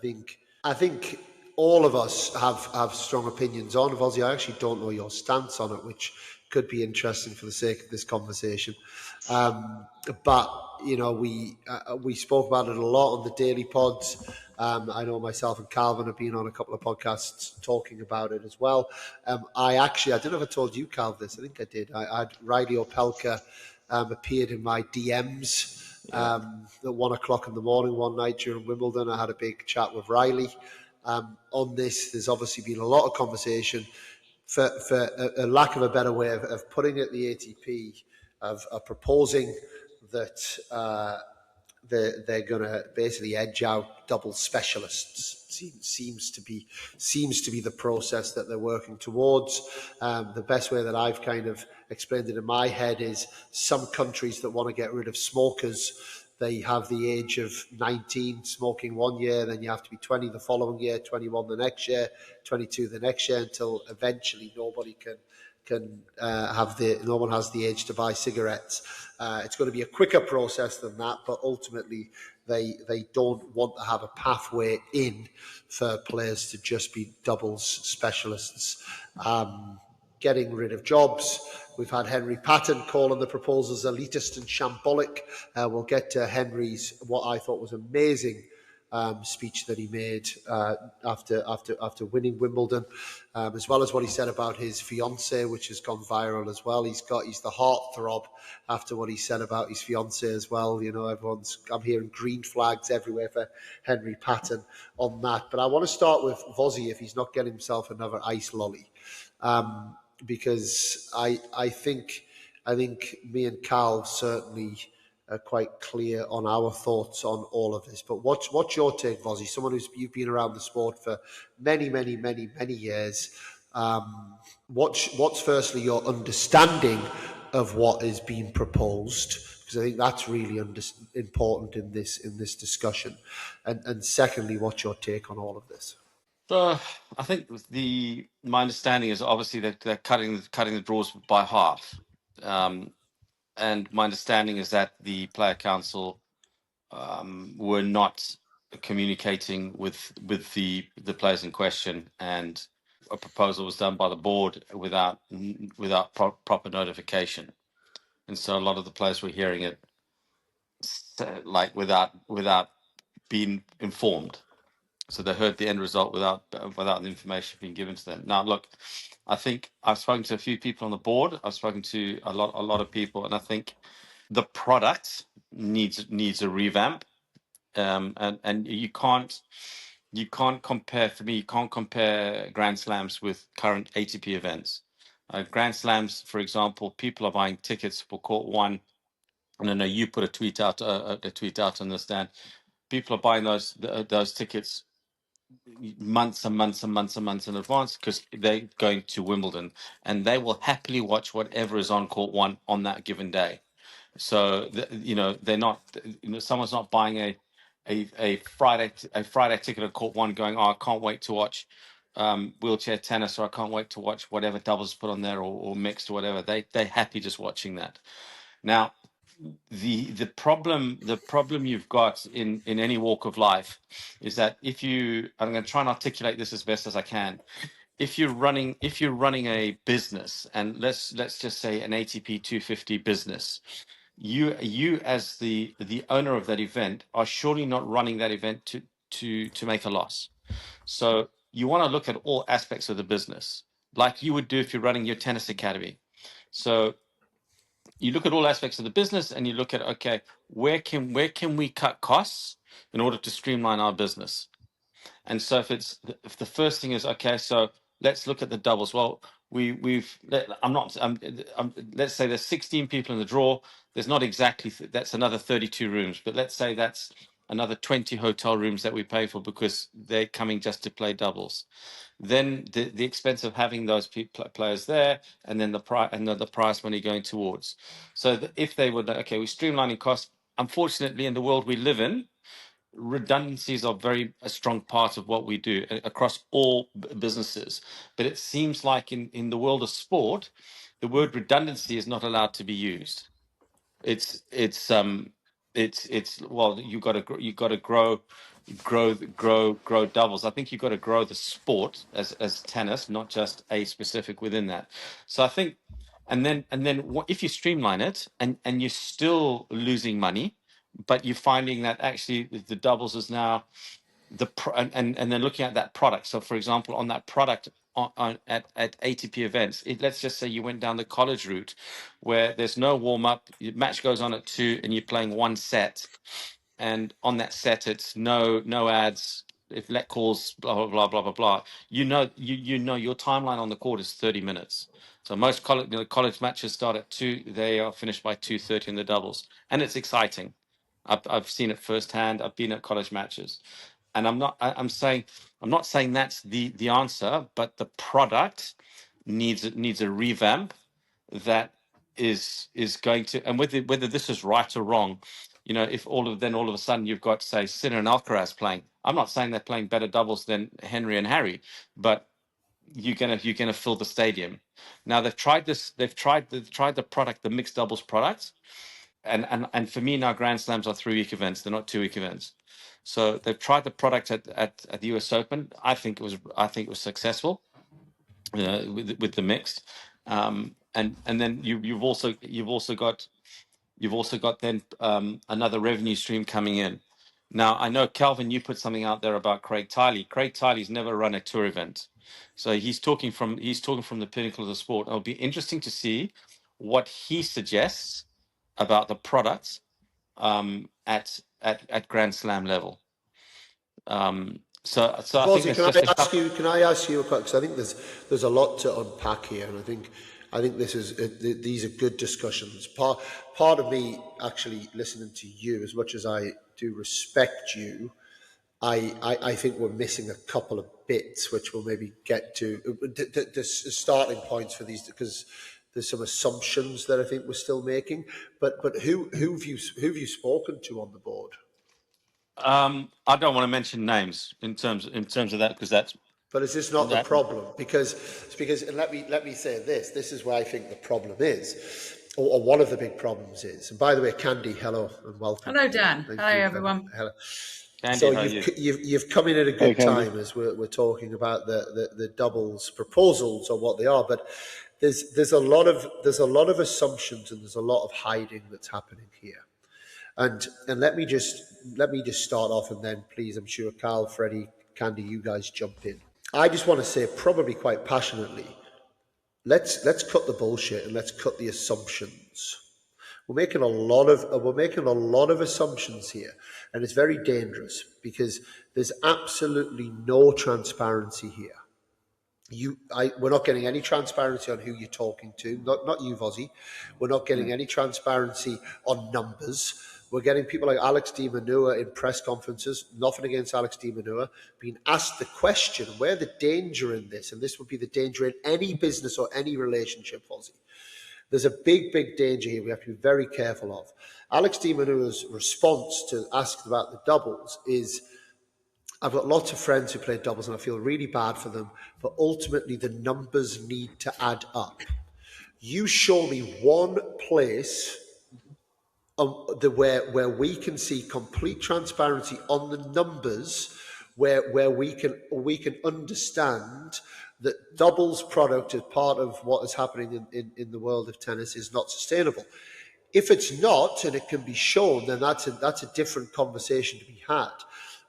think all of us have strong opinions on. Vozzi, I actually don't know your stance on it, which could be interesting for the sake of this conversation. But we spoke about it a lot on the daily pods. I know myself and Calvin have been on a couple of podcasts talking about it as well. I don't know if I told you, Calv, this. I think I did. I had Riley Opelka appeared in my DMs at 1 o'clock in the morning one night during Wimbledon. I had a big chat with Riley on this. There's obviously been a lot of conversation. For a lack of a better way of putting it, the ATP of proposing that they're going to basically edge out double specialists. Seems to be the process that they're working towards. The best way that I've kind of explained it in my head is some countries that want to get rid of smokers, they have the age of 19 smoking one year, then you have to be 20 the following year, 21 the next year, 22 the next year, until eventually nobody no one has the age to buy cigarettes. It's going to be a quicker process than that, but ultimately they don't want to have a pathway in for players to just be doubles specialists. Getting rid of jobs. We've had Henry Patten calling the proposals elitist and shambolic. We'll get to Henry's, what I thought was amazing speech that he made after winning Wimbledon, as well as what he said about his fiancée, which has gone viral as well. He's the heartthrob after what he said about his fiancée as well. I'm hearing green flags everywhere for Henry Patten on that. But I want to start with Vozzi, if he's not getting himself another ice lolly. Because I think me and Cal certainly are quite clear on our thoughts on all of this. But what's your take, Vozzi? Someone you've been around the sport for many years. What's firstly your understanding of what is being proposed? Because I think that's really important in this discussion. And secondly, what's your take on all of this? So I think my understanding is obviously that they're cutting the draws by half, and my understanding is that the player council were not communicating with the players in question, and a proposal was done by the board without proper notification, and so a lot of the players were hearing it like without being informed. So they heard the end result without the information being given to them. Now, look, I think I've spoken to a few people on the board. I've spoken to a lot of people, and I think the product needs a revamp. And you can't compare, for me, you can't compare Grand Slams with current ATP events. Grand Slams, for example, people are buying tickets for Court 1. And I know you put a tweet out on this, Dan. People are buying those tickets months and months in advance because they're going to Wimbledon, and they will happily watch whatever is on Court 1 on that given day. So they're not. Someone's not buying a Friday ticket at Court 1, going, "Oh, I can't wait to watch wheelchair tennis," or "I can't wait to watch whatever doubles put on there, or mixed or whatever." They're happy just watching that. Now, the problem you've got in any walk of life is that I'm going to try and articulate this as best as I can. If you're running a business, and let's just say an ATP 250 business, you as the owner of that event are surely not running that event to make a loss. So you want to look at all aspects of the business, like you would do if you're running your tennis academy. So you look at all aspects of the business, and you look at, okay, where can we cut costs in order to streamline our business? And so if the first thing is, okay, so let's look at the doubles. Well, let's say there's 16 people in the draw. There's not exactly, that's another 32 rooms, but let's say that's another 20 hotel rooms that we pay for because they're coming just to play doubles. Then the expense of having those players there, and then the prize money going towards. So if they would, okay, we're streamlining costs. Unfortunately, in the world we live in, redundancies are a strong part of what we do across all businesses. But it seems like in the world of sport, the word redundancy is not allowed to be used. It's well, you got to grow doubles. I think you've got to grow the sport as tennis, not just a specific within that. So I think, and then if you streamline it and you're still losing money, but you're finding that actually the doubles is now and then looking at that product. So for example, on that product at ATP events, let's just say you went down the college route where there's no warm up, your match goes on at 2 and you're playing one set, and on that set it's no ads, if let calls, blah blah blah blah blah blah. You know your timeline on the court is 30 minutes. So most college matches start at 2, they are finished by 2:30 in the doubles, and it's exciting. I've seen it firsthand. I've been at college matches, and I'm not saying that's the answer, but the product needs a revamp that is going to, and whether this is right or wrong, if all of a sudden you've got, say, Sinner and Alcaraz playing. I'm not saying they're playing better doubles than Henry and Harry, but you're gonna fill the stadium. Now they've tried the product, the mixed doubles product, and for me now Grand Slams are 3-week events. They're not 2-week events. So they've tried the product at the US Open. I think it was successful with the mixed, and then you've also got then another revenue stream coming in. Now I know, Calvin, you put something out there about Craig Tiley. Craig Tiley's never run a tour event, so he's talking from the pinnacle of the sport. It'll be interesting to see what he suggests about the products at Grand Slam level. So I think it's just can I ask you a question? Because I think there's a lot to unpack here, and I think these are good discussions. Part of me actually listening to you, as much as I do respect you, I think we're missing a couple of bits which we'll maybe get to. The starting points for these, because there's some assumptions that I think we're still making. But who have you spoken to on the board? I don't want to mention names in terms of that, because that's. But is this not the problem? Because and let me say this. This is where I think the problem is, or one of the big problems is. And by the way, Candy, hello and welcome. Hello, Dan. Hello, everyone. Hello. Candy, so you've come in at a good time as we're talking about the doubles proposals or what they are. But there's a lot of assumptions and there's a lot of hiding that's happening here. And let me just start off, and then please, I'm sure Carl, Freddie, Candy, you guys jump in. I just want to say, probably quite passionately, let's cut the bullshit and let's cut the assumptions. We're making a lot of assumptions here, and it's very dangerous because there's absolutely no transparency here. We're not getting any transparency on who you're talking to. Not you, Vozzi. We're not getting any transparency on numbers. We're getting people like Alex de Minaur in press conferences, nothing against Alex de Minaur, being asked the question, where the danger in this? And this would be the danger in any business or any relationship, Vozzi. There's a big, big danger here we have to be very careful of. Alex de Minaur's response to asked about the doubles is, I've got lots of friends who play doubles and I feel really bad for them, but ultimately the numbers need to add up. You show me one place where we can see complete transparency on the numbers, where we can understand that doubles product as part of what is happening in the world of tennis is not sustainable. If it's not, and it can be shown, then that's a different conversation to be had.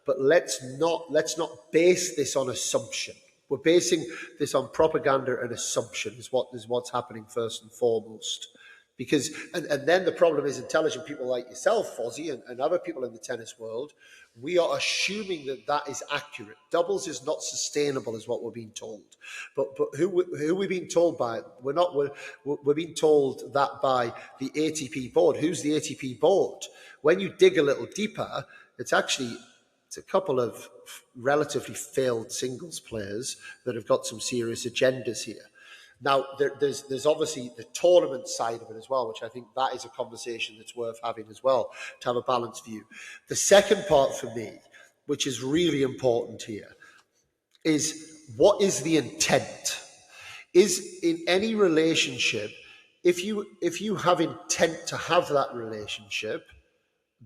But let's not base this on assumption. We're basing this on propaganda and assumption is what's happening first and foremost. Because and then the problem is intelligent people like yourself, Vozzi, and other people in the tennis world, we are assuming that that is accurate. Doubles is not sustainable, is what we're being told. But who we're being told by? We're being told that by the ATP board. Who's the ATP board? When you dig a little deeper, it's a couple of relatively failed singles players that have got some serious agendas here. Now, there's obviously the tournament side of it as well, which I think that is a conversation that's worth having as well, to have a balanced view. The second part for me, which is really important here, is what is the intent? Is in any relationship, if you have intent to have that relationship,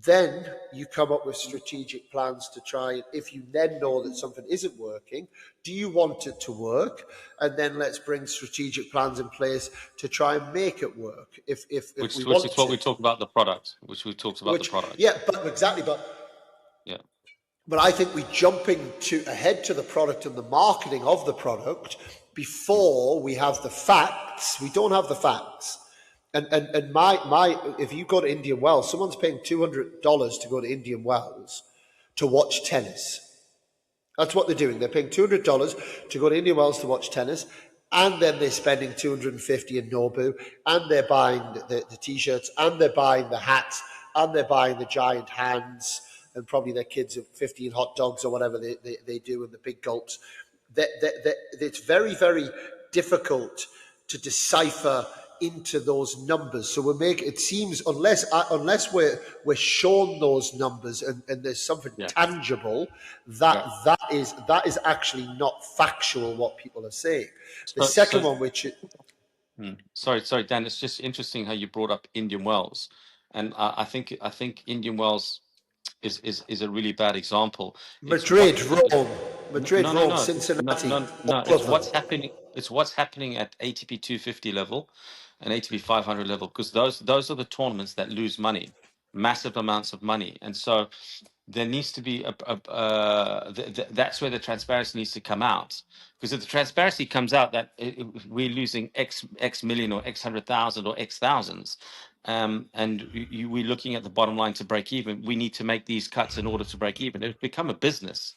then you come up with strategic plans to try it. If you then know that something isn't working, do you want it to work? And then let's bring strategic plans in place to try and make it work. Which is what we talked about the product. Yeah, but exactly. But I think we're jumping ahead to the product and the marketing of the product before we have the facts. We don't have the facts. And my if you go to Indian Wells, someone's paying $200 to go to Indian Wells to watch tennis. That's what they're doing. They're paying $200 to go to Indian Wells to watch tennis, and then they're spending $250 in Nobu, and they're buying the t-shirts, and they're buying the hats, and they're buying the giant hands, and probably their kids have 15 hot dogs or whatever they do in the big gulps. It's very, very difficult to decipher into those numbers. So it seems unless we're shown those numbers and there's something tangible, that is actually not factual what people are saying. The second one, which sorry, Dan, it's just interesting how you brought up Indian Wells, and I think Indian Wells is a really bad example. Madrid, Rome, Cincinnati. No. It's what's happening at ATP 250 level and ATP 500 level, because those are the tournaments that lose money, massive amounts of money, and so there needs to be that's where the transparency needs to come out. Because if the transparency comes out that we're losing X million or X 100,000 or X thousands, and we're looking at the bottom line to break even, we need to make these cuts in order to break even. It's become a business.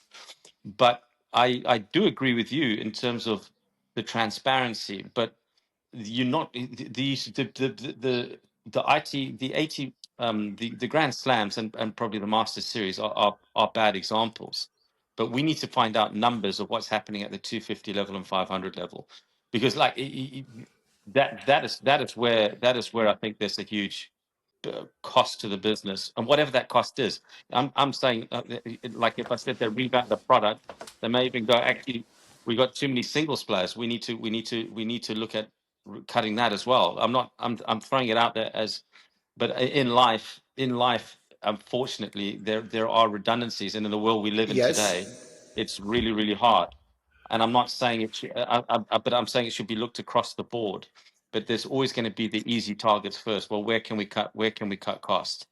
But I do agree with you in terms of the transparency, but you're not the Grand Slams and probably the Masters Series are bad examples. But we need to find out numbers of what's happening at the 250 level and 500 level, because like that is where I think there's a huge cost to the business, and whatever that cost is. I'm saying like if I said they revamp the product, they may even go, actually we got too many singles players. We need to look at cutting that as well. I'm throwing it out there as, but in life, unfortunately, there are redundancies, and in the world we live in today, it's really, really hard. And I'm not saying it should, but I'm saying it should be looked across the board. But there's always going to be the easy targets first. Well, where can we cut costs?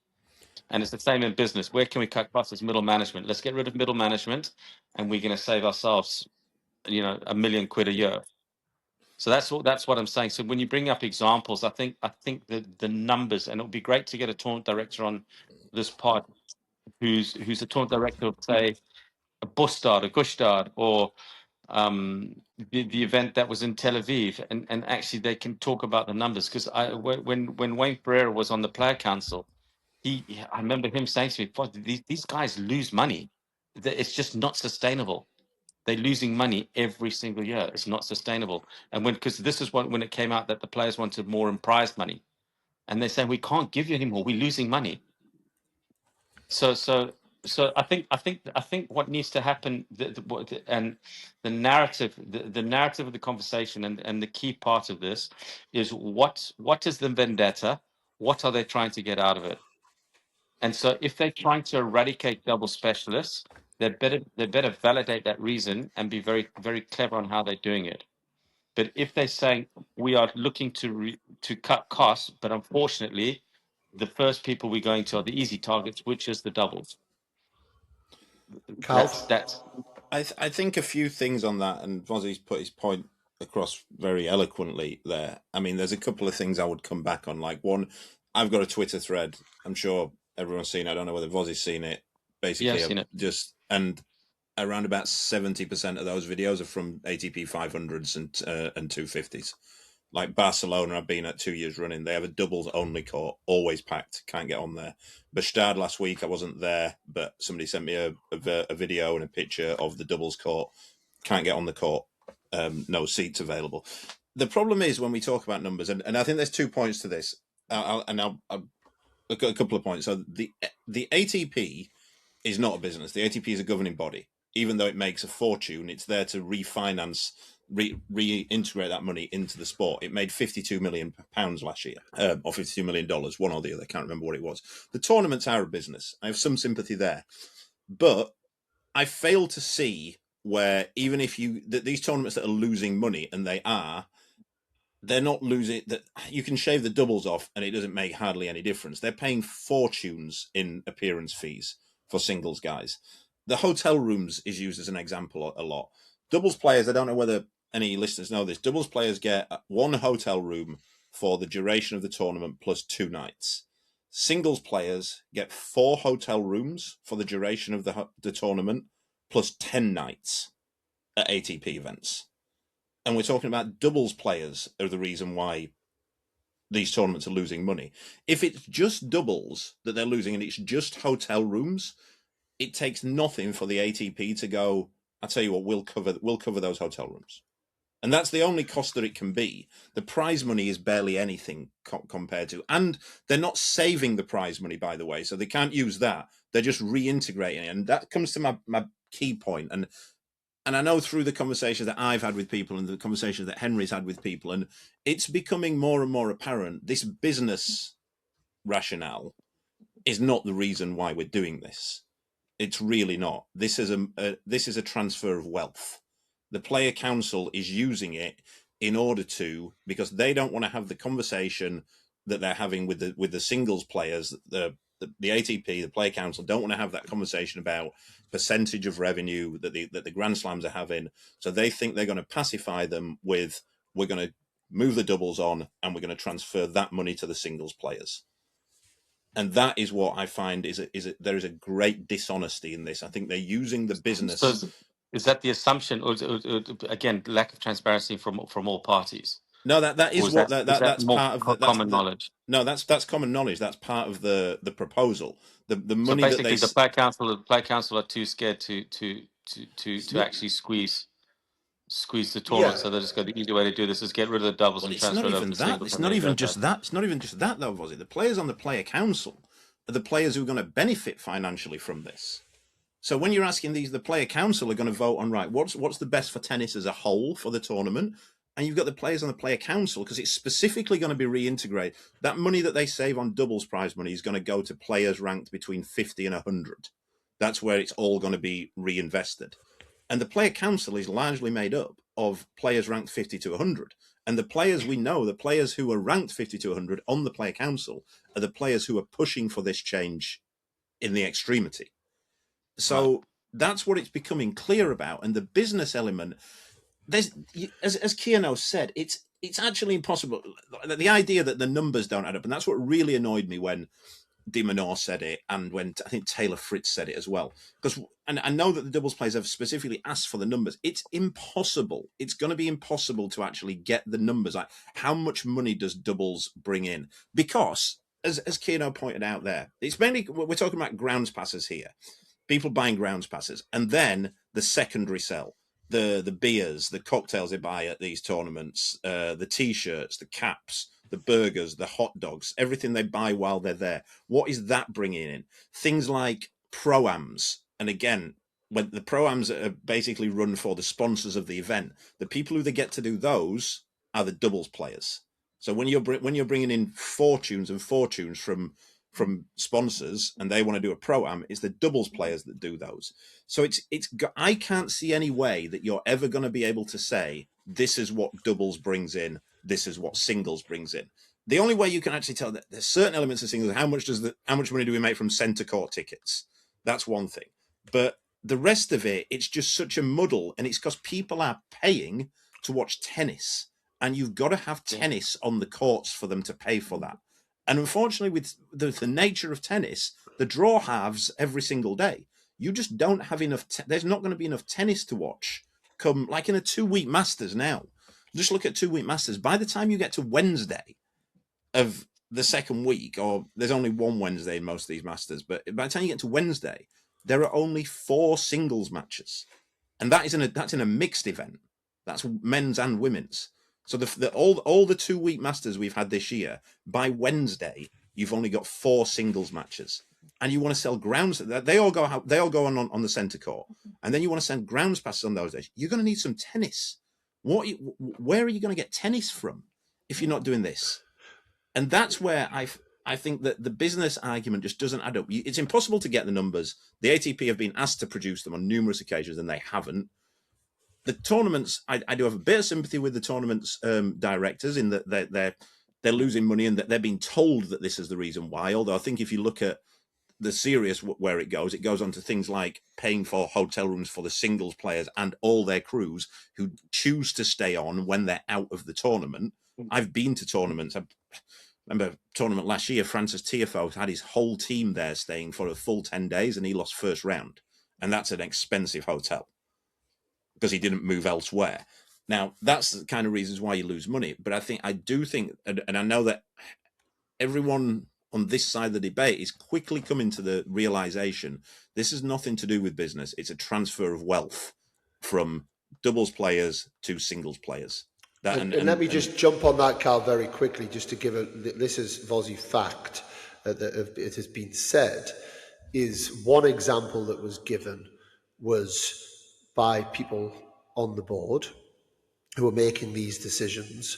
And it's the same in business. Where can we cut costs as middle management? Let's get rid of middle management, and we're going to save ourselves, £1 million a year. So that's what I'm saying. So when you bring up examples, I think the numbers, and it would be great to get a tournament director on this pod who's a tournament director of, say, a Bustad, a Gustad, or the event that was in Tel Aviv, and actually they can talk about the numbers. Because when Wayne Ferreira was on the player council, I remember him saying to me, these guys lose money. It's just not sustainable. They're losing money every single year. It's not sustainable. And because this is when it came out that the players wanted more in prize money, and they're saying we can't give you any more. We're losing money. So I think what needs to happen, and the narrative of the conversation, and the key part of this is what is the vendetta? What are they trying to get out of it? And so if they're trying to eradicate double specialists, they better validate that reason and be very, very clever on how they're doing it. But if they're saying we are looking to cut costs, but unfortunately, the first people we're going to are the easy targets, which is the doubles. Calv? I think a few things on that, and Vozzi's put his point across very eloquently there. I mean, there's a couple of things I would come back on. Like one, I've got a Twitter thread. I'm sure everyone's seen it. I don't know whether Vozzi's seen it. Basically, Yeah, I've seen it. just and around about 70% of those videos are from ATP 500s and 250s. Like Barcelona, I've been at 2 years running. They have a doubles only court, always packed. Can't get on there. Bastard last week, I wasn't there, but somebody sent me a video and a picture of the doubles court. Can't get on the court. No seats available. The problem is when we talk about numbers, and I think there's 2 points to this. I've got a couple of points. So the ATP is not a business. The ATP is a governing body. Even though it makes a fortune, it's there to refinance, reintegrate that money into the sport. It made £52 million last year, or $52 million, one or the other. I can't remember what it was. The tournaments are a business. I have some sympathy there. But I fail to see where even if these tournaments that are losing money, and they're not losing, that you can shave the doubles off and it doesn't make hardly any difference. They're paying fortunes in appearance fees for singles guys. The hotel rooms is used as an example a lot. Doubles players, I don't know whether any listeners know this, doubles players get one hotel room for the duration of the tournament plus 2 nights. Singles players get 4 hotel rooms for the duration of the tournament plus 10 nights at ATP events. And we're talking about doubles players are the reason why these tournaments are losing money. If it's just doubles that they're losing and it's just hotel rooms, it takes nothing for the ATP to go, I tell you what, we'll cover those hotel rooms. And that's the only cost that it can be. The prize money is barely anything compared to, and they're not saving the prize money, by the way, so they can't use that. They're just reintegrating it. And that comes to my key point. And I know through the conversations that I've had with people and the conversations that Henry's had with people, and it's becoming more and more apparent, this business rationale is not the reason why we're doing this. It's really not. This is a transfer of wealth. The player council is using it in order to, because they don't want to have the conversation that they're having with the singles players. The ATP, the player council, don't want to have that conversation about percentage of revenue that the Grand Slams are having. So they think they're going to pacify them with, we're going to move the doubles on and we're going to transfer that money to the singles players. And that is what I find there is a great dishonesty in this. I think they're using the business. So is that the assumption, or again, lack of transparency from all parties? No, that is what that's part of common knowledge. No, that's common knowledge. That's part of the proposal. The money so basically that the player council are too scared to actually squeeze the tournament. Yeah. So they're just going, the easy way to do this is get rid of the doubles and transfer it over to singles. It's not even just that. It's not even just that, though, Vozzi. The players on the player council are the players who are going to benefit financially from this. So when you're asking the player council are going to vote on, right, what's the best for tennis as a whole for the tournament? And you've got the players on the player council, because it's specifically going to be reintegrated. That money that they save on doubles prize money is going to go to players ranked between 50 and 100. That's where it's all going to be reinvested. And the player council is largely made up of players ranked 50 to 100. And the players we know, the players who are ranked 50 to 100 on the player council, are the players who are pushing for this change in the extremity. So that's what it's becoming clear about. And the business element, as Kieron said, it's actually impossible. The idea that the numbers don't add up, and that's what really annoyed me when De Minaur said it, and when I think Taylor Fritz said it as well. And I know that the doubles players have specifically asked for the numbers. It's impossible. It's going to be impossible to actually get the numbers. Like, how much money does doubles bring in? Because, as Kieron pointed out there, it's mainly, we're talking about grounds passes here. People buying grounds passes, and then the secondary sell, the beers, the cocktails they buy at these tournaments, the T-shirts, the caps, the burgers, the hot dogs, everything they buy while they're there. What is that bringing in? Things like pro-ams. And again, when the pro-ams are basically run for the sponsors of the event, the people who they get to do those are the doubles players. So when you're bringing in fortunes from sponsors and they want to do a pro-am, it's the doubles players that do those. So I can't see any way that you're ever going to be able to say, this is what doubles brings in, this is what singles brings in. The only way you can actually tell that there's certain elements of singles, how much money do we make from centre court tickets? That's one thing. But the rest of it, it's just such a muddle, and it's because people are paying to watch tennis, and you've got to have tennis on the courts for them to pay for that. And unfortunately, with the nature of tennis, the draw halves every single day. You just don't have enough. There's not going to be enough tennis to watch. Come like in a 2-week Masters now. Just look at 2-week Masters. By the time you get to Wednesday of the second week, or there's only one Wednesday in most of these Masters, but by the time you get to Wednesday, there are only 4 singles matches, and that's in a mixed event. That's men's and women's. So all the 2-week Masters we've had this year, by Wednesday you've only got 4 singles matches, and you want to sell grounds. They all go on the centre court, and then you want to send grounds passes on those days. You're going to need some tennis. Where are you going to get tennis from if you're not doing this? And that's where I think that the business argument just doesn't add up. It's impossible to get the numbers. The ATP have been asked to produce them on numerous occasions, and they haven't. The tournaments, I do have a bit of sympathy with the tournaments directors in that they're losing money and that they're being told that this is the reason why. Although I think if you look at the serious where it goes on to things like paying for hotel rooms for the singles players and all their crews who choose to stay on when they're out of the tournament. I've been to tournaments. I remember a tournament last year, Francis Tiafoe had his whole team there staying for a full 10 days and he lost first round. And that's an expensive hotel because he didn't move elsewhere. Now, that's the kind of reasons why you lose money. But I do think, and I know that everyone on this side of the debate is quickly coming to the realization this has nothing to do with business. It's a transfer of wealth from doubles players to singles players. And let me just jump on that, Carl, very quickly, just to give this is Vozzi fact that it has been said, is one example that was given was by people on the board who are making these decisions.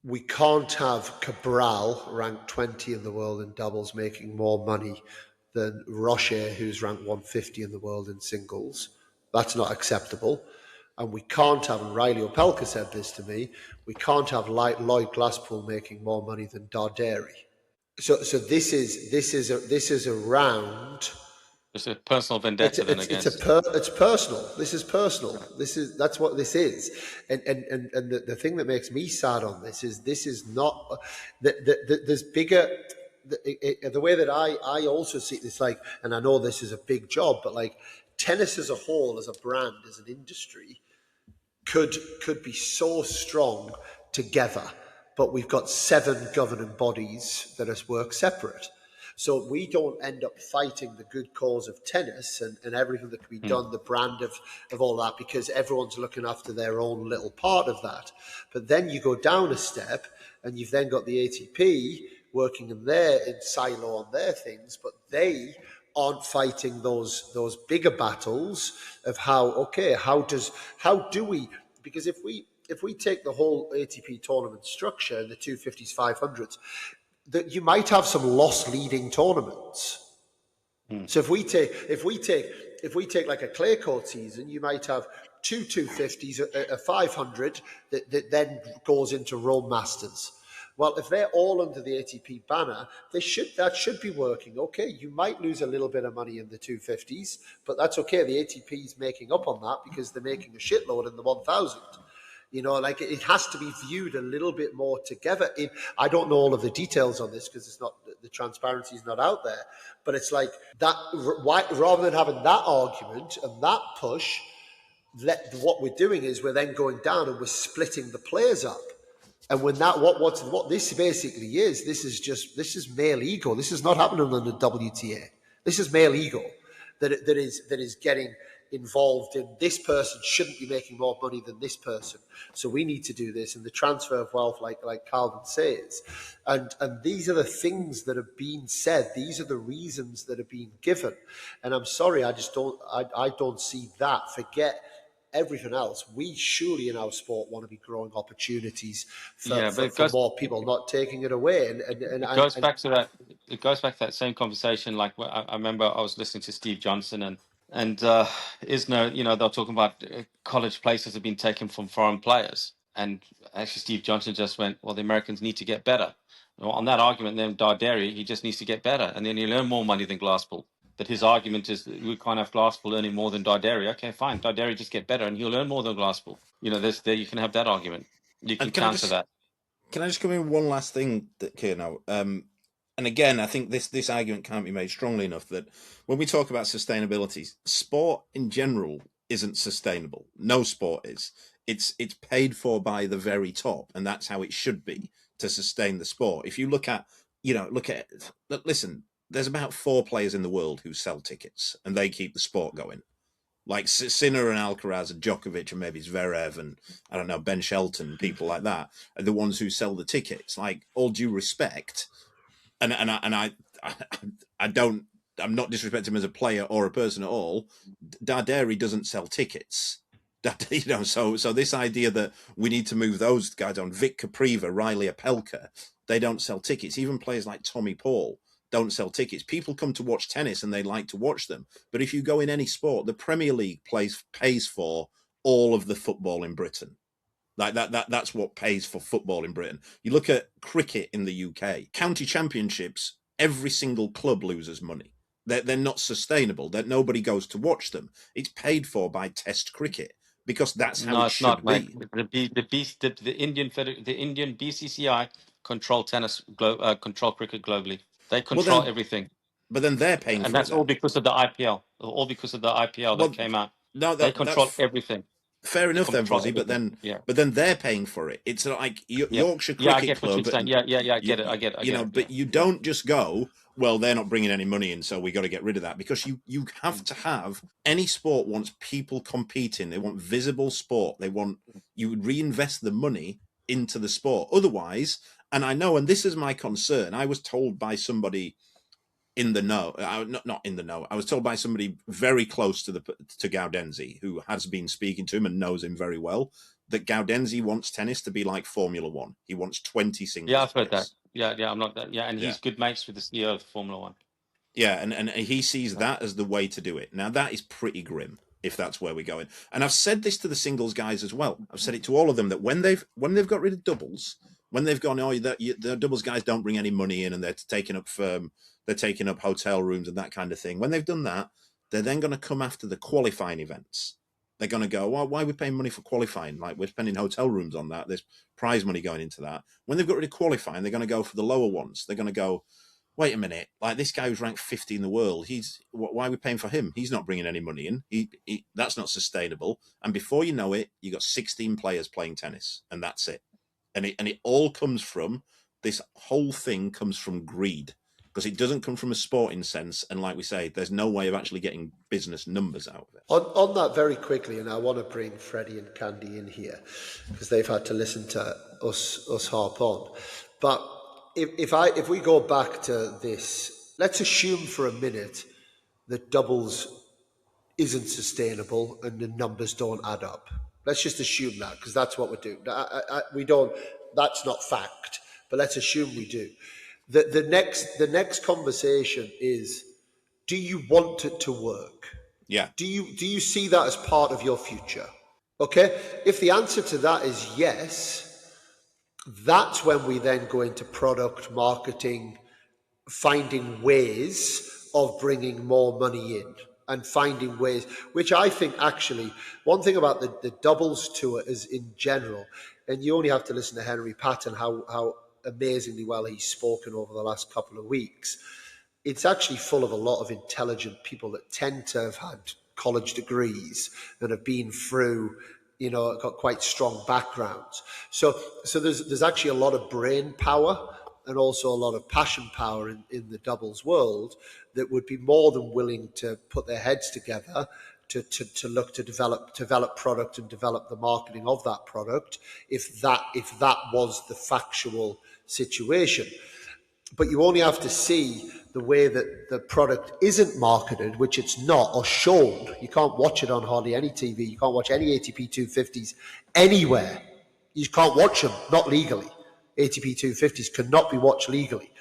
We can't have Cabral, ranked 20 in the world in doubles, making more money than Rocher, who's ranked 150 in the world in singles. That's not acceptable. And we can't have, and Riley Opelka said this to me, we can't have Lloyd Glasspool making more money than Darderi. So this is around. It's a personal vendetta It's personal. This is personal. That's what this is. And the thing that makes me sad on this is not there's bigger. The way that I also see this, like, and I know this is a big job, but like tennis as a whole, as a brand, as an industry, could be so strong together. But we've got 7 governing bodies that work separate. So we don't end up fighting the good cause of tennis and everything that can be done, the brand of all that, because everyone's looking after their own little part of that. But then you go down a step and you've then got the ATP working in silo on their things, but they aren't fighting those bigger battles of how do we, because if we take the whole ATP tournament structure and the 250s, 500s, that you might have some loss leading tournaments. So if we take like a clay court season, you might have 2 250s, a 500 that then goes into Rome Masters. Well, if they're all under the ATP banner, that should be working. Okay, you might lose a little bit of money in the 250s, but that's okay. The ATP is making up on that because they're making a shitload in the 1000. You know, like it has to be viewed a little bit more together. I don't know all of the details on this because it's not, the transparency is not out there. But it's like that. Rather than having that argument and that push, what we're doing is we're then going down and we're splitting the players up. And when that what this basically is, this is male ego. This is not happening on the WTA. This is male ego that is getting involved in this person shouldn't be making more money than this person. So we need to do this, and the transfer of wealth, like Calvin says. And these are the things that have been said. These are the reasons that are being given. And I'm sorry, I don't see that. Forget everything else. We surely in our sport want to be growing opportunities for more people, not taking it away. And it goes back to that same conversation. Like I remember I was listening to Steve Johnson and Isner, you know, they're talking about college places have been taken from foreign players. And actually Steve Johnson just went, well, the Americans need to get better. Well, on that argument, then Darderi, he just needs to get better. And then he'll earn more money than Glasspool. But his argument is that we can't have Glasspool earning more than Darderi. Okay, fine. Darderi just get better and he'll earn more than Glasspool. You know, there you can have that argument. You can counter that. Can I just come in with one last thing, Kieron? And again, I think this argument can't be made strongly enough that when we talk about sustainability, sport in general isn't sustainable. No sport is. It's paid for by the very top, and that's how it should be to sustain the sport. If you listen, there's about 4 players in the world who sell tickets, and they keep the sport going. Like Sinner and Alcaraz and Djokovic and maybe Zverev and, I don't know, Ben Shelton, people like that, are the ones who sell the tickets. Like, all due respect, and I'm not disrespecting him as a player or a person at all. Darderi doesn't sell tickets. So this idea that we need to move those guys on, Vic Capriva, Riley Opelka, they don't sell tickets. Even players like Tommy Paul don't sell tickets. People come to watch tennis and they like to watch them. But if you go in any sport, the Premier League pays for all of the football in Britain. Like that's what pays for football in Britain. You look at cricket in the UK, county championships, every single club loses money. They're not sustainable. That nobody goes to watch them. It's paid for by Test cricket because that's how it should be. The Indian BCCI control control cricket globally. They control everything. But then they're paying for it. And that's all because of the IPL. All because of the IPL that came out. No, they control everything. Fair enough then, Vozzi, but then they're paying for it. It's like Yorkshire Cricket Club. I get it. But you don't just go, well, they're not bringing any money in, so we got to get rid of that. Because you have to have, any sport wants people competing. They want visible sport. You would reinvest the money into the sport. Otherwise, and I know, and this is my concern, I was told by somebody in the know, not in the know. I was told by somebody very close to Gaudenzi, who has been speaking to him and knows him very well, that Gaudenzi wants tennis to be like Formula One. He wants 20 singles. Yeah, I've heard that. Yeah, I'm not that. Yeah, and he's good mates with the CEO of Formula One. Yeah, and he sees that as the way to do it. Now, that is pretty grim if that's where we're going. And I've said this to the singles guys as well. I've said it to all of them that when they've got rid of doubles, when they've gone, the doubles guys don't bring any money in and they're taking up hotel rooms and that kind of thing. When they've done that, they're then going to come after the qualifying events. They're going to go, well, why are we paying money for qualifying? Like, we're spending hotel rooms on that. There's prize money going into that. When they've got rid of qualifying, they're going to go for the lower ones. They're going to go, wait a minute, like this guy who's ranked 50 in the world, why are we paying for him? He's not bringing any money in. That's not sustainable. And before you know it, you got 16 players playing tennis, and that's it. And it all comes from, this whole thing comes from greed. Because it doesn't come from a sporting sense, and like we say, there's no way of actually getting business numbers out of it. On that very quickly, and I want to bring Freddie and Candy in here, because they've had to listen to us harp on. But if we go back to this, let's assume for a minute that doubles isn't sustainable and the numbers don't add up. Let's just assume that, because that's what we're doing. That's not fact, but let's assume we do. The next conversation is, do you want it to work? Yeah. Do you see that as part of your future? Okay. If the answer to that is yes, that's when we then go into product marketing, finding ways of bringing more money in and finding ways, which I think actually, one thing about the doubles tour is in general, and you only have to listen to Henry Patten, how amazingly well he's spoken over the last couple of weeks. It's actually full of a lot of intelligent people that tend to have had college degrees and have been through, got quite strong backgrounds. So there's actually a lot of brain power and also a lot of passion power in the doubles world that would be more than willing to put their heads together to look to develop product and develop the marketing of that product if that was the factual situation. But you only have to see the way that the product isn't marketed, which it's not, or shown. You can't watch it on hardly any TV. You can't watch any ATP 250s anywhere. You can't watch them, not legally. ATP 250s cannot be watched legally.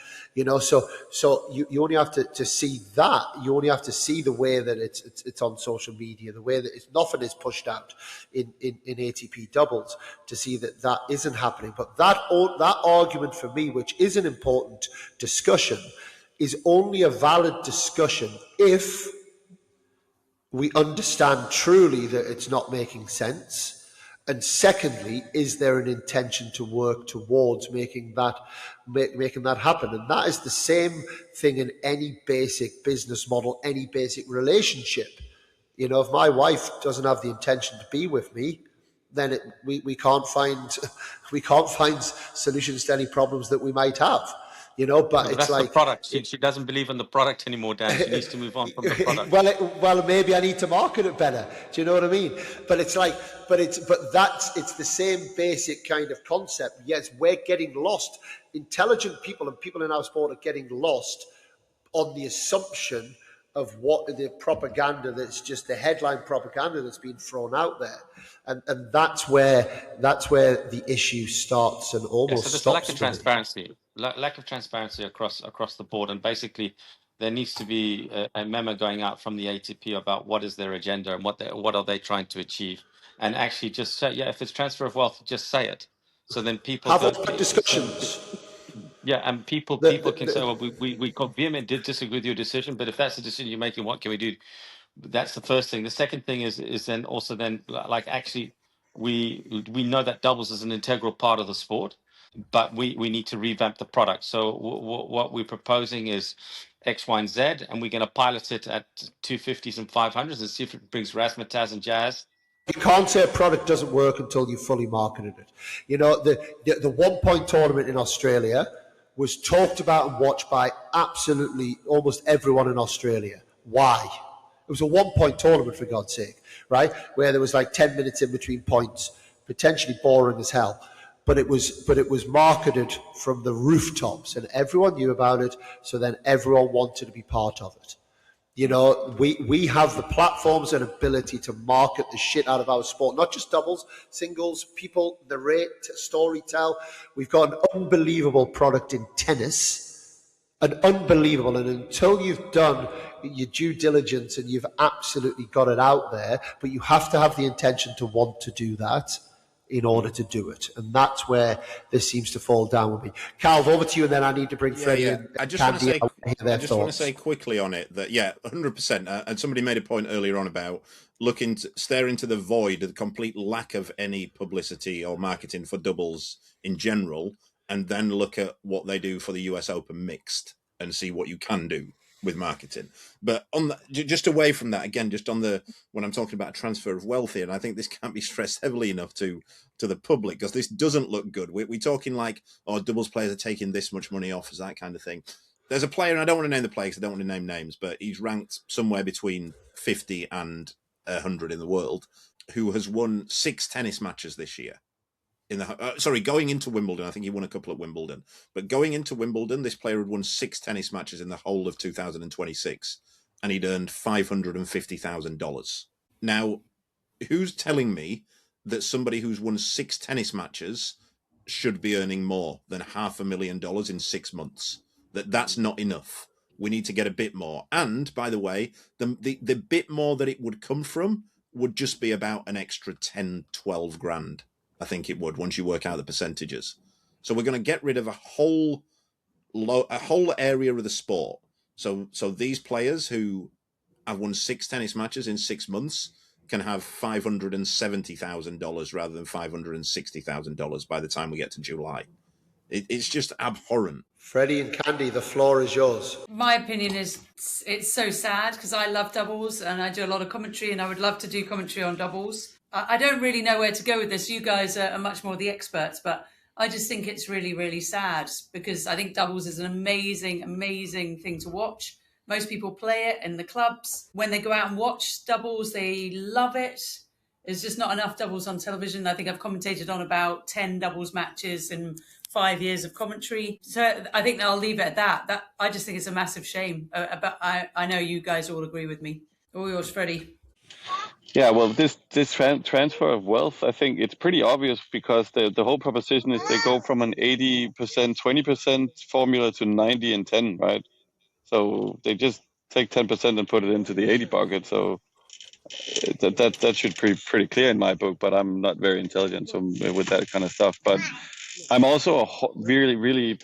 So you only have to see that. You only have to see the way that it's on social media, the way that nothing is pushed out in ATP doubles to see that isn't happening. But that argument for me, which is an important discussion, is only a valid discussion if we understand truly that it's not making sense. And secondly, is there an intention to work towards making that happen? And that is the same thing in any basic business model, any basic relationship. You know, if my wife doesn't have the intention to be with me, then we can't find solutions to any problems that we might have. You know, but it's that's like the product. She doesn't believe in the product anymore, Dan. She needs to move on from the product. well, maybe I need to market it better. Do you know what I mean? But it's like, it's the same basic kind of concept. Yes, we're getting lost. Intelligent people and people in our sport are getting lost on the assumption of what the propaganda that's just the headline propaganda that's being thrown out there, and that's where the issue starts and almost so there's stops. lack of transparency, lack of transparency across the board, and basically there needs to be a memo going out from the ATP about what is their agenda and what are they trying to achieve, and actually just say, if it's transfer of wealth, just say it, so then people have open discussions. And people can say, well, we vehemently disagree with your decision, but if that's the decision you're making, what can we do? That's the first thing. The second thing is then also like actually we know that doubles is an integral part of the sport, but we need to revamp the product. So what we're proposing is X, Y, and Z, and we're going to pilot it at 250s and 500s and see if it brings razzmatazz and jazz. You can't say a product doesn't work until you've fully marketed it. You know, the 1 point tournament in Australia was talked about and watched by absolutely almost everyone in Australia. Why? It was a 1 point tournament, for God's sake, right? Where there was like 10 minutes in between points, potentially boring as hell. But it was marketed from the rooftops and everyone knew about it. So then everyone wanted to be part of it. You know, we have the platforms and ability to market the shit out of our sport, not just doubles, singles, people, narrate, storytell. We've got an unbelievable product in tennis, and until you've done your due diligence and you've absolutely got it out there, but you have to have the intention to want to do that in order to do it. And that's where this seems to fall down with me. Cal, over to you, and then I need to bring Freddie and Candy. I just want to say quickly on it that, 100%. And somebody made a point earlier on about staring into the void, the complete lack of any publicity or marketing for doubles in general, and then look at what they do for the US Open mixed and see what you can do with marketing. But on just away from that, again, just on when I'm talking about a transfer of wealth here, and I think this can't be stressed heavily enough to the public, because this doesn't look good. We're talking like, doubles players are taking this much money off, as that kind of thing. There's a player, and I don't want to name the player because I don't want to name names, but he's ranked somewhere between 50 and 100 in the world, who has won 6 tennis matches this year. Going into Wimbledon, I think he won a couple at Wimbledon. But going into Wimbledon, this player had won 6 tennis matches in the whole of 2026, and he'd earned $550,000. Now, who's telling me that somebody who's won 6 tennis matches should be earning more than $500,000 in 6 months? That's not enough. We need to get a bit more. And, by the way, the bit more that it would come from would just be about an extra 10, 12 grand. I think it would, once you work out the percentages. So we're going to get rid of a whole area of the sport. So these players who have won 6 tennis matches in 6 months can have $570,000 rather than $560,000 by the time we get to July. It's just abhorrent. Freddie and Candy, the floor is yours. My opinion is it's so sad, because I love doubles and I do a lot of commentary, and I would love to do commentary on doubles. I don't really know where to go with this. You guys are much more the experts, but I just think it's really, really sad, because I think doubles is an amazing, amazing thing to watch. Most people play it in the clubs. When they go out and watch doubles, they love it. There's just not enough doubles on television. I think I've commentated on about 10 doubles matches in 5 years of commentary. So I think I'll leave it at that. I just think it's a massive shame. But I know you guys all agree with me. All yours, Freddie. Yeah, well, this transfer of wealth, I think it's pretty obvious, because the whole proposition is they go from an 80%, 20% formula to 90 and 10, right? So they just take 10% and put it into the 80 bucket. So that should be pretty clear in my book, but I'm not very intelligent with that kind of stuff. But I'm also a really, really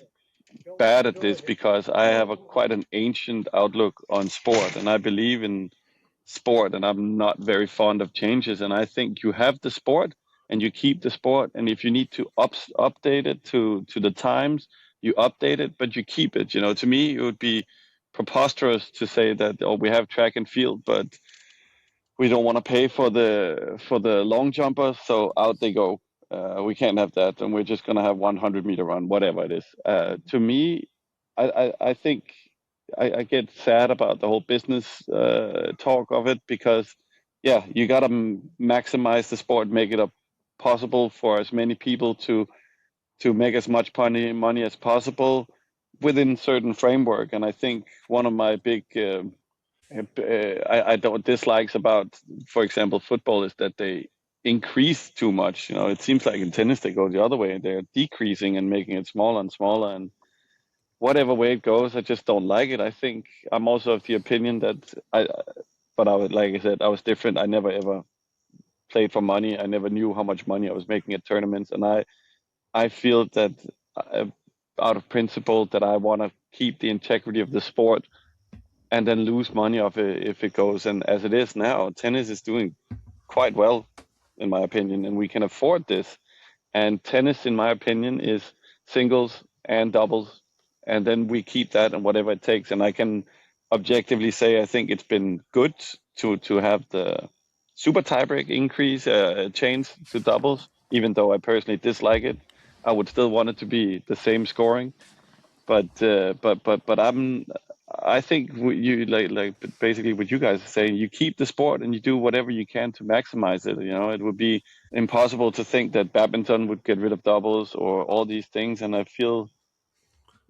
bad at this because I have quite an ancient outlook on sport, and I believe in sport, and I'm not very fond of changes. And I think you have the sport and you keep the sport, and if you need to update it to the times, you update it, but you keep it. To me, it would be preposterous to say that we have track and field, but we don't want to pay for the long jumpers, so out they go. We can't have that, and we're just going to have 100-meter run, whatever it is. To me, I think I get sad about the whole business talk of it because, yeah, you got to maximize the sport, make it possible for as many people to make as much money as possible within certain framework. And I think one of my big I don't dislikes about, for example, football is that they increase too much. It seems like in tennis they go the other way. They're decreasing and making it smaller and smaller, and whatever way it goes, I just don't like it. I think I'm also of the opinion that like I said, I was different. I never ever played for money. I never knew how much money I was making at tournaments, and I feel that out of principle that I want to keep the integrity of the sport and then lose money off it if it goes. And as it is now, tennis is doing quite well, in my opinion, and we can afford this. And tennis, in my opinion, is singles and doubles, and then we keep that and whatever it takes. And I can objectively say I think it's been good to have the super tiebreak increase change to doubles, even though I personally dislike it. I would still want it to be the same scoring, but I think you like basically what you guys are saying. You keep the sport and you do whatever you can to maximize it. It would be impossible to think that badminton would get rid of doubles or all these things, and I feel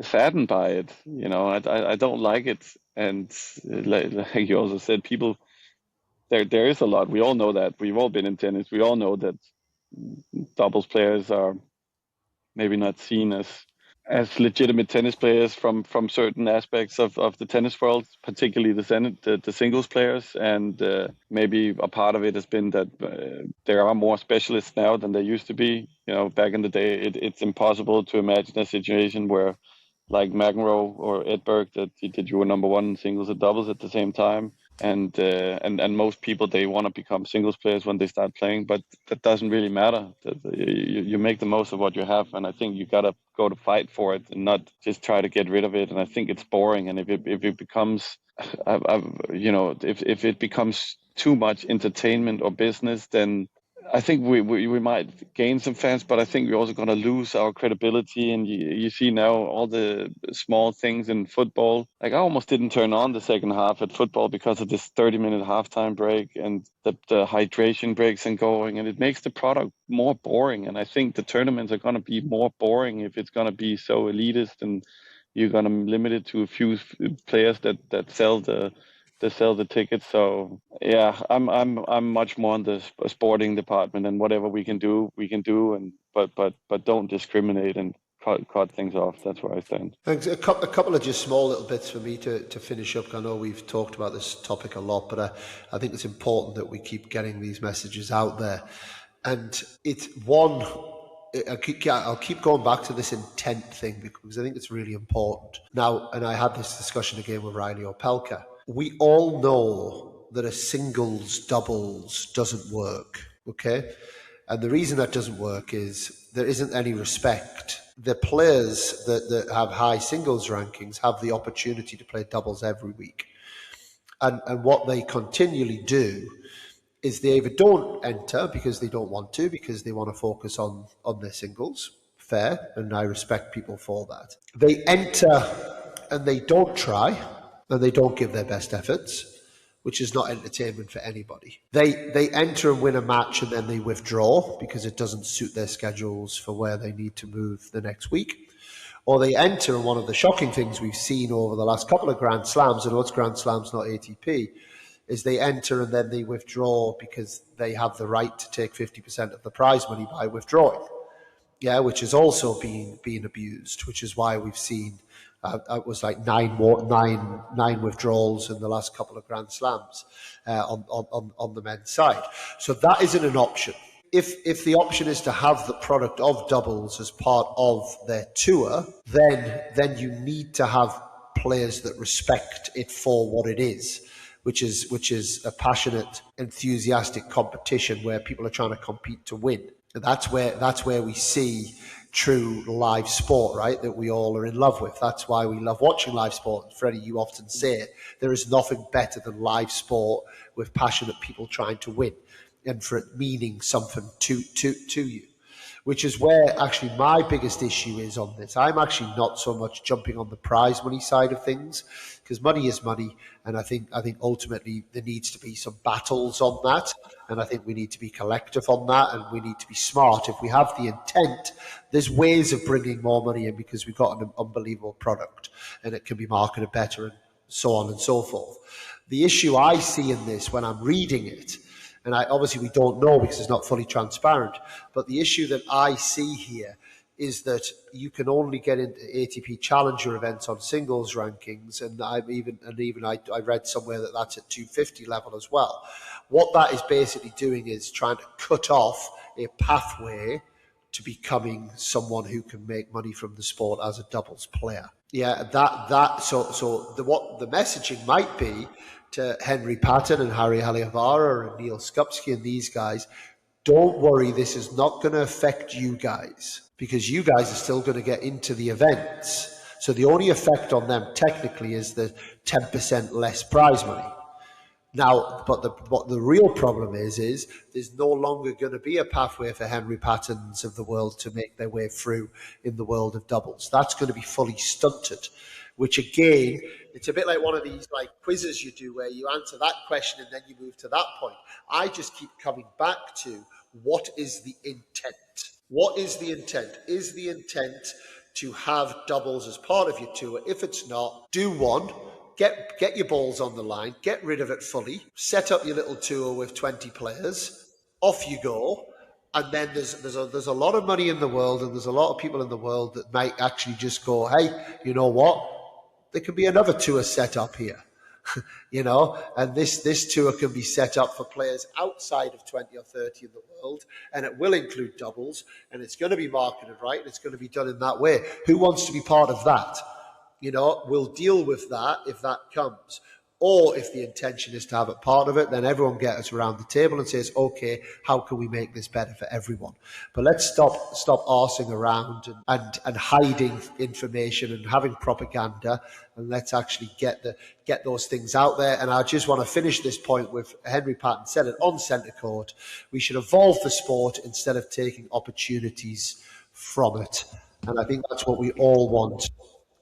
saddened by it. I don't like it, and like you also said, people there is a lot. We all know that. We've all been in tennis. We all know that doubles players are maybe not seen as legitimate tennis players from certain aspects of the tennis world, particularly the singles players. And maybe a part of it has been that there are more specialists now than there used to be. Back in the day, it's impossible to imagine a situation where, like McEnroe or Edberg, that you were number one in singles and doubles at the same time. And most people, they want to become singles players when they start playing, but that doesn't really matter. You make the most of what you have, and I think you gotta go to fight for it and not just try to get rid of it. And I think it's boring. And if it becomes, if it becomes too much entertainment or business, then I think we might gain some fans, but I think we're also going to lose our credibility. And you see now all the small things in football. Like I almost didn't turn on the second half at football because of this 30-minute halftime break and the hydration breaks and going, and it makes the product more boring. And I think the tournaments are going to be more boring if it's going to be so elitist, and you're going to limit it to a few players that sell the tickets. So yeah, I'm much more on the sporting department, and whatever we can do, and but don't discriminate and cut things off. That's where I stand. Thanks. A couple of just small little bits for me to finish up. I know we've talked about this topic a lot, but I think it's important that we keep getting these messages out there. And it's one, I'll keep going back to this intent thing because I think it's really important. Now, and I had this discussion again with Riley Opelka. We all know that a singles doubles doesn't work, okay? And the reason that doesn't work is there isn't any respect. The players that have high singles rankings have the opportunity to play doubles every week. And what they continually do is they either don't enter because they don't want to, because they want to focus on their singles. Fair, and I respect people for that. They enter and they don't try, and they don't give their best efforts, which is not entertainment for anybody. They enter and win a match and then they withdraw because it doesn't suit their schedules for where they need to move the next week. Or they enter, and one of the shocking things we've seen over the last couple of Grand Slams, and it's Grand Slams, not ATP, is they enter and then they withdraw because they have the right to take 50% of the prize money by withdrawing. Yeah, which is also being abused, which is why we've seen it was like nine withdrawals in the last couple of Grand Slams on the men's side. So that isn't an option. if the option is to have the product of doubles as part of their tour, then you need to have players that respect it for what it is, which is a passionate, enthusiastic competition where people are trying to compete to win. And that's where we see true live sport, right? That we all are in love with. That's why we love watching live sport. Freddie, you often say it. There is nothing better than live sport with passionate people trying to win, and for it meaning something to you, which is where actually my biggest issue is on this. I'm actually not so much jumping on the prize money side of things, because money is money, and I think ultimately there needs to be some battles on that, and I think we need to be collective on that, and we need to be smart. If we have the intent, there's ways of bringing more money in because we've got an unbelievable product, and it can be marketed better, and so on and so forth. The issue I see in this when I'm reading it, and obviously we don't know because it's not fully transparent, but the issue that I see here is that you can only get into ATP Challenger events on singles rankings, and I read somewhere that that's at 250 level as well. What that is basically doing is trying to cut off a pathway to becoming someone who can make money from the sport as a doubles player. Yeah, what the messaging might be to Henry Patten and Harri Heliövaara and Neil Skupski and these guys: don't worry, this is not going to affect you guys, because you guys are still going to get into the events. So the only effect on them technically is the 10% less prize money. Now, but the real problem is there's no longer going to be a pathway for Henry Pattens of the world to make their way through in the world of doubles. That's going to be fully stunted, which again, it's a bit like one of these like quizzes you do where you answer that question and then you move to that point. I just keep coming back to, what is the intent? What is the intent? Is the intent to have doubles as part of your tour? If it's not, do one. Get your balls on the line, get rid of it fully, set up your little tour with 20 players, off you go. And then there's a lot of money in the world, and there's a lot of people in the world that might actually just go, hey, you know what? There could be another tour set up here, you know, and this tour can be set up for players outside of 20 or 30 in the world, and it will include doubles, and it's going to be marketed right, and it's going to be done in that way. Who wants to be part of that? You know, we'll deal with that if that comes. Or if the intention is to have it part of it, then everyone gets around the table and says, okay, how can we make this better for everyone? But let's stop arsing around and hiding information and having propaganda, and let's actually get those things out there. And I just want to finish this point with Henry Patten said it on centre court. We should evolve the sport instead of taking opportunities from it. And I think that's what we all want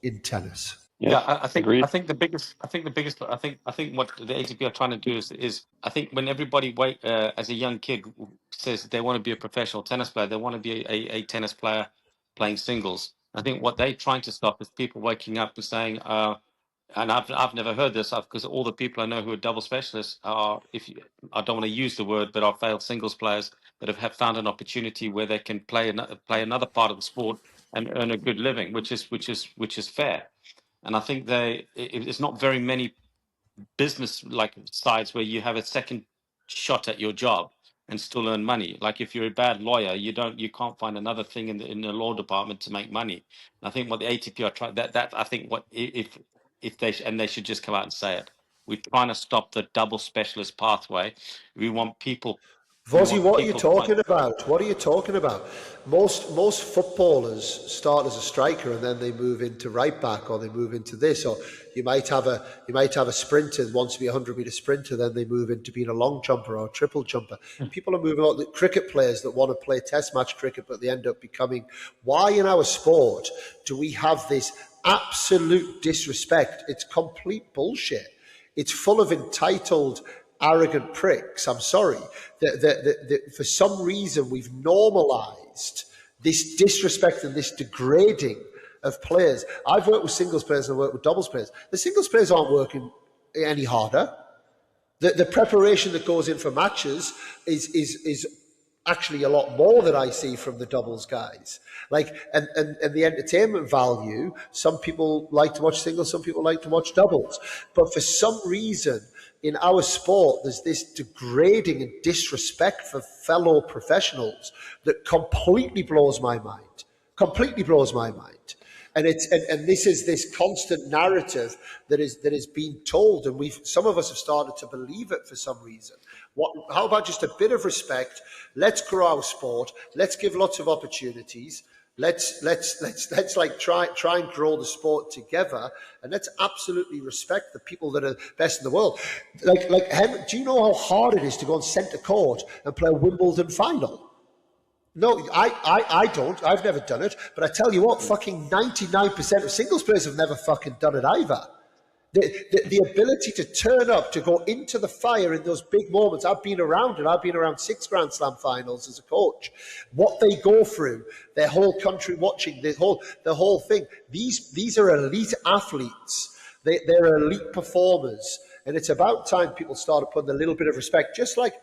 in tennis. Yeah, I think agreed. I think the biggest I think what the ATP are trying to do is I think when everybody as a young kid says they want to be a professional tennis player, they want to be a tennis player playing singles. I think what they're trying to stop is people waking up and saying, and I've never heard this because all the people I know who are double specialists are, I don't want to use the word, but are failed singles players that have found an opportunity where they can play another part of the sport and earn a good living, which is fair. And I think it's not very many business like sides where you have a second shot at your job and still earn money. Like if you're a bad lawyer, you can't find another thing in the law department to make money. And I think what the ATP are trying that I think what if they should just come out and say it. We're trying to stop the double specialist pathway. We want people. Vozzi, what are you talking about? What are you talking about? Most footballers start as a striker and then they move into right back, or they move into this, or you might have a sprinter that wants to be a 100-meter sprinter, then they move into being a long jumper or a triple jumper. People are moving on. The cricket players that want to play test match cricket, but they end up becoming. Why in our sport do we have this absolute disrespect? It's complete bullshit. It's full of entitled, arrogant pricks. I'm sorry. For some reason, we've normalised this disrespect and this degrading of players. I've worked with singles players and I've worked with doubles players. The singles players aren't working any harder. The preparation that goes in for matches is actually a lot more than I see from the doubles guys. Like, and the entertainment value, some people like to watch singles, some people like to watch doubles. But for some reason, in our sport, there's this degrading and disrespect for fellow professionals that completely blows my mind. Completely blows my mind. And this is this constant narrative that is being told, and some of us have started to believe it for some reason. How about just a bit of respect? Let's grow our sport. Let's give lots of opportunities. Let's like try and grow the sport together, and let's absolutely respect the people that are best in the world. Like Henry, do you know how hard it is to go on centre court and play a Wimbledon final? No, I don't. I've never done it. But I tell you what, fucking 99% of singles players have never fucking done it either. The ability to turn up, to go into the fire in those big moments. I've been around it. I've been around 6 Grand Slam finals as a coach. What they go through, their whole country watching, the whole thing. These are elite athletes. They're elite performers. And it's about time people started putting a little bit of respect, just like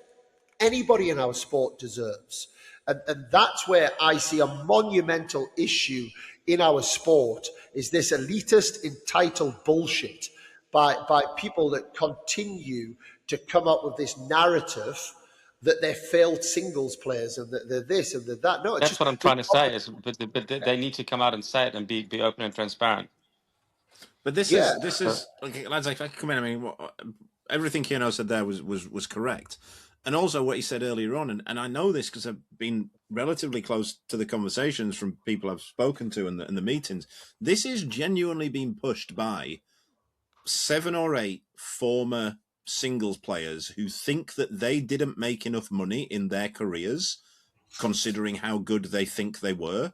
anybody in our sport deserves. And that's where I see a monumental issue in our sport, is this elitist, entitled bullshit by people that continue to come up with this narrative that they're failed singles players and that they're this and they're that. No, that's what I'm trying to say. But they need to come out and say it and be open and transparent. But this is okay, lads. If I could come in, I mean, everything Kieron said there was correct. And also what he said earlier on, and I know this because I've been relatively close to the conversations from people I've spoken to in the meetings. This is genuinely being pushed by 7 or 8 former singles players who think that they didn't make enough money in their careers, considering how good they think they were.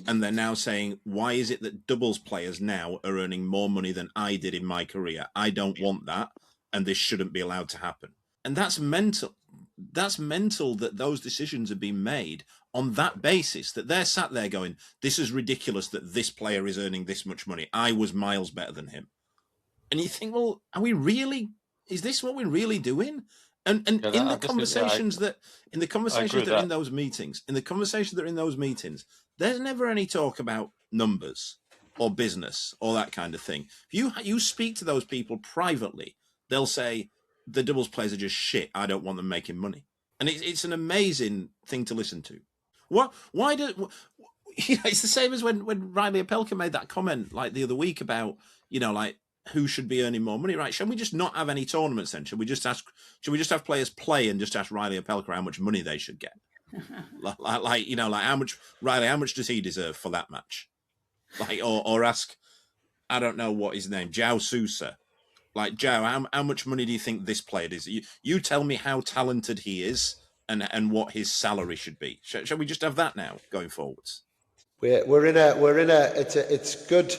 And they're now saying, why is it that doubles players now are earning more money than I did in my career? I don't want that, and this shouldn't be allowed to happen. And that's mental. That's mental that those decisions have been made on that basis, that they're sat there going, this is ridiculous that this player is earning this much money. I was miles better than him. And you think, well, are we really, is this what we're really doing? And in the conversations that are in those meetings, there's never any talk about numbers or business or that kind of thing. If you speak to those people privately, they'll say, the doubles players are just shit. I don't want them making money. And it's an amazing thing to listen to. It's the same as when Riley Opelka made that comment like the other week about, like who should be earning more money, right? Shall we just not have any tournaments then? Should we just have players play and just ask Riley Opelka how much money they should get? like how much, Riley, how much does he deserve for that match? Like, or ask, I don't know what his name, João Sousa. Like, Joe, how much money do you think this player is? You tell me how talented he is and what his salary should be. Shall we just have that now going forwards? We're in a it's good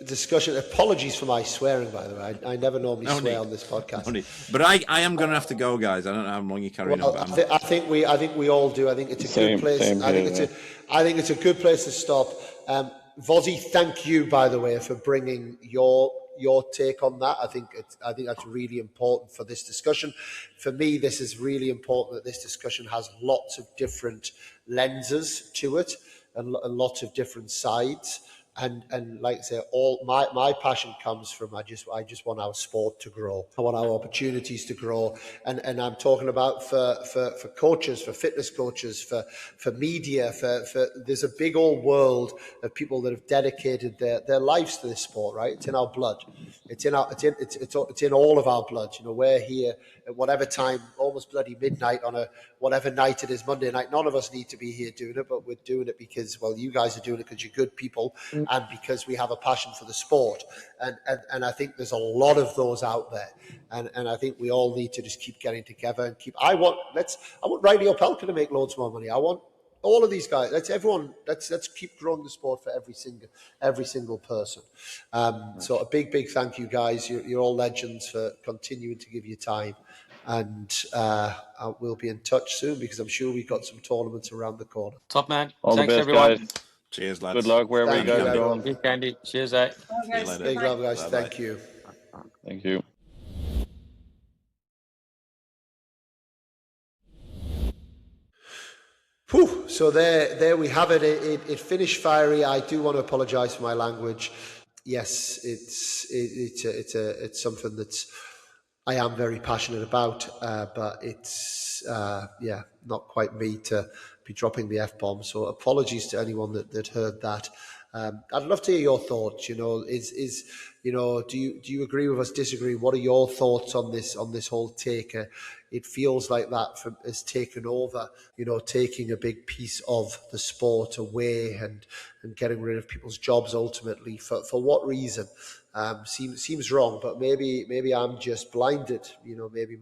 discussion. Apologies for my swearing, by the way. I never normally swear on this podcast. But I am going to have to go, guys. I don't know how long you carry on. I think we all do. I think it's a good place. I think it's a good place to stop. Vozzi, thank you, by the way, for bringing your take on that. I think that's really important for this discussion. For me, this is really important that this discussion has lots of different lenses to it and lots of different sides. And like I say, all my passion comes from I just want our sport to grow. I want our opportunities to grow. And I'm talking about for coaches, for fitness coaches, for media, for there's a big old world of people that have dedicated their lives to this sport, right? It's in our blood. It's in all of our blood. We're here at whatever time, almost bloody midnight on a whatever night it is, Monday night. None of us need to be here doing it, but we're doing it because, well, you guys are doing it because you're good people and because we have a passion for the sport. And I think there's a lot of those out there. And I think we all need to just keep getting together and I want Riley Opelka to make loads more money. I want all of these guys. Let's keep growing the sport for every single person. So a big thank you, guys. You're all legends for continuing to give your time. And we'll be in touch soon because I'm sure we've got some tournaments around the corner. Top man. All Thanks, the best, everyone. guys. Cheers, lads. Good luck wherever you guys are going. Big Candy. Cheers, eh? Big love, guys. Bye-bye. Thank you. Thank you. Whew. So there we have it. It finished fiery. I do want to apologise for my language. Yes, it's something that's I am very passionate about, but it's not quite me to be dropping the F-bomb. So apologies to anyone that heard that. I'd love to hear your thoughts. Do you agree with us, disagree? What are your thoughts on this whole take? It feels like that has taken over, taking a big piece of the sport away and getting rid of people's jobs ultimately. For what reason? Seems wrong, but maybe I'm just blinded. Maybe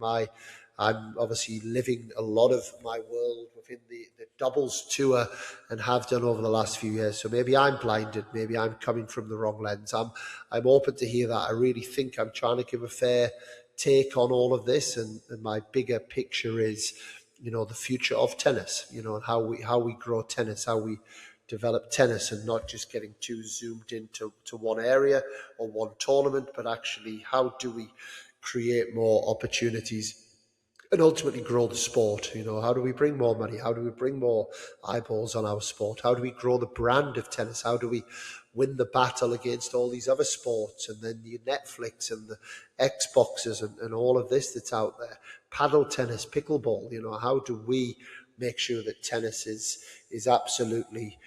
I'm obviously living a lot of my world within the doubles tour and have done over the last few years. So maybe I'm blinded. Maybe I'm coming from the wrong lens. I'm open to hear that. I really think I'm trying to give a fair take on all of this, and my bigger picture is, the future of tennis. And how we grow tennis, how we develop tennis, and not just getting too zoomed into one area or one tournament, but actually how do we create more opportunities and ultimately grow the sport. How do we bring more money? How do we bring more eyeballs on our sport? How do we grow the brand of tennis? How do we win the battle against all these other sports, and then the Netflix and the Xboxes and all of this that's out there? Paddle tennis, pickleball, how do we make sure that tennis is absolutely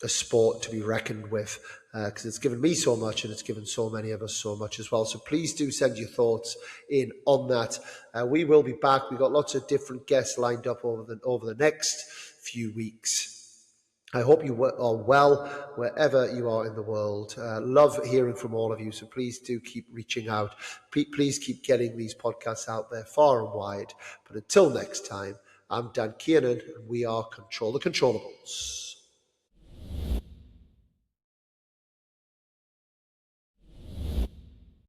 a sport to be reckoned with, because it's given me so much and it's given so many of us so much as well. So please do send your thoughts in on that. We will be back. We've got lots of different guests lined up over the next few weeks. I hope you are well wherever you are in the world. Love hearing from all of you, so please do keep reaching out. Please keep getting these podcasts out there far and wide. But until next time, I'm Dan Kieron, and we are Control the Controllables.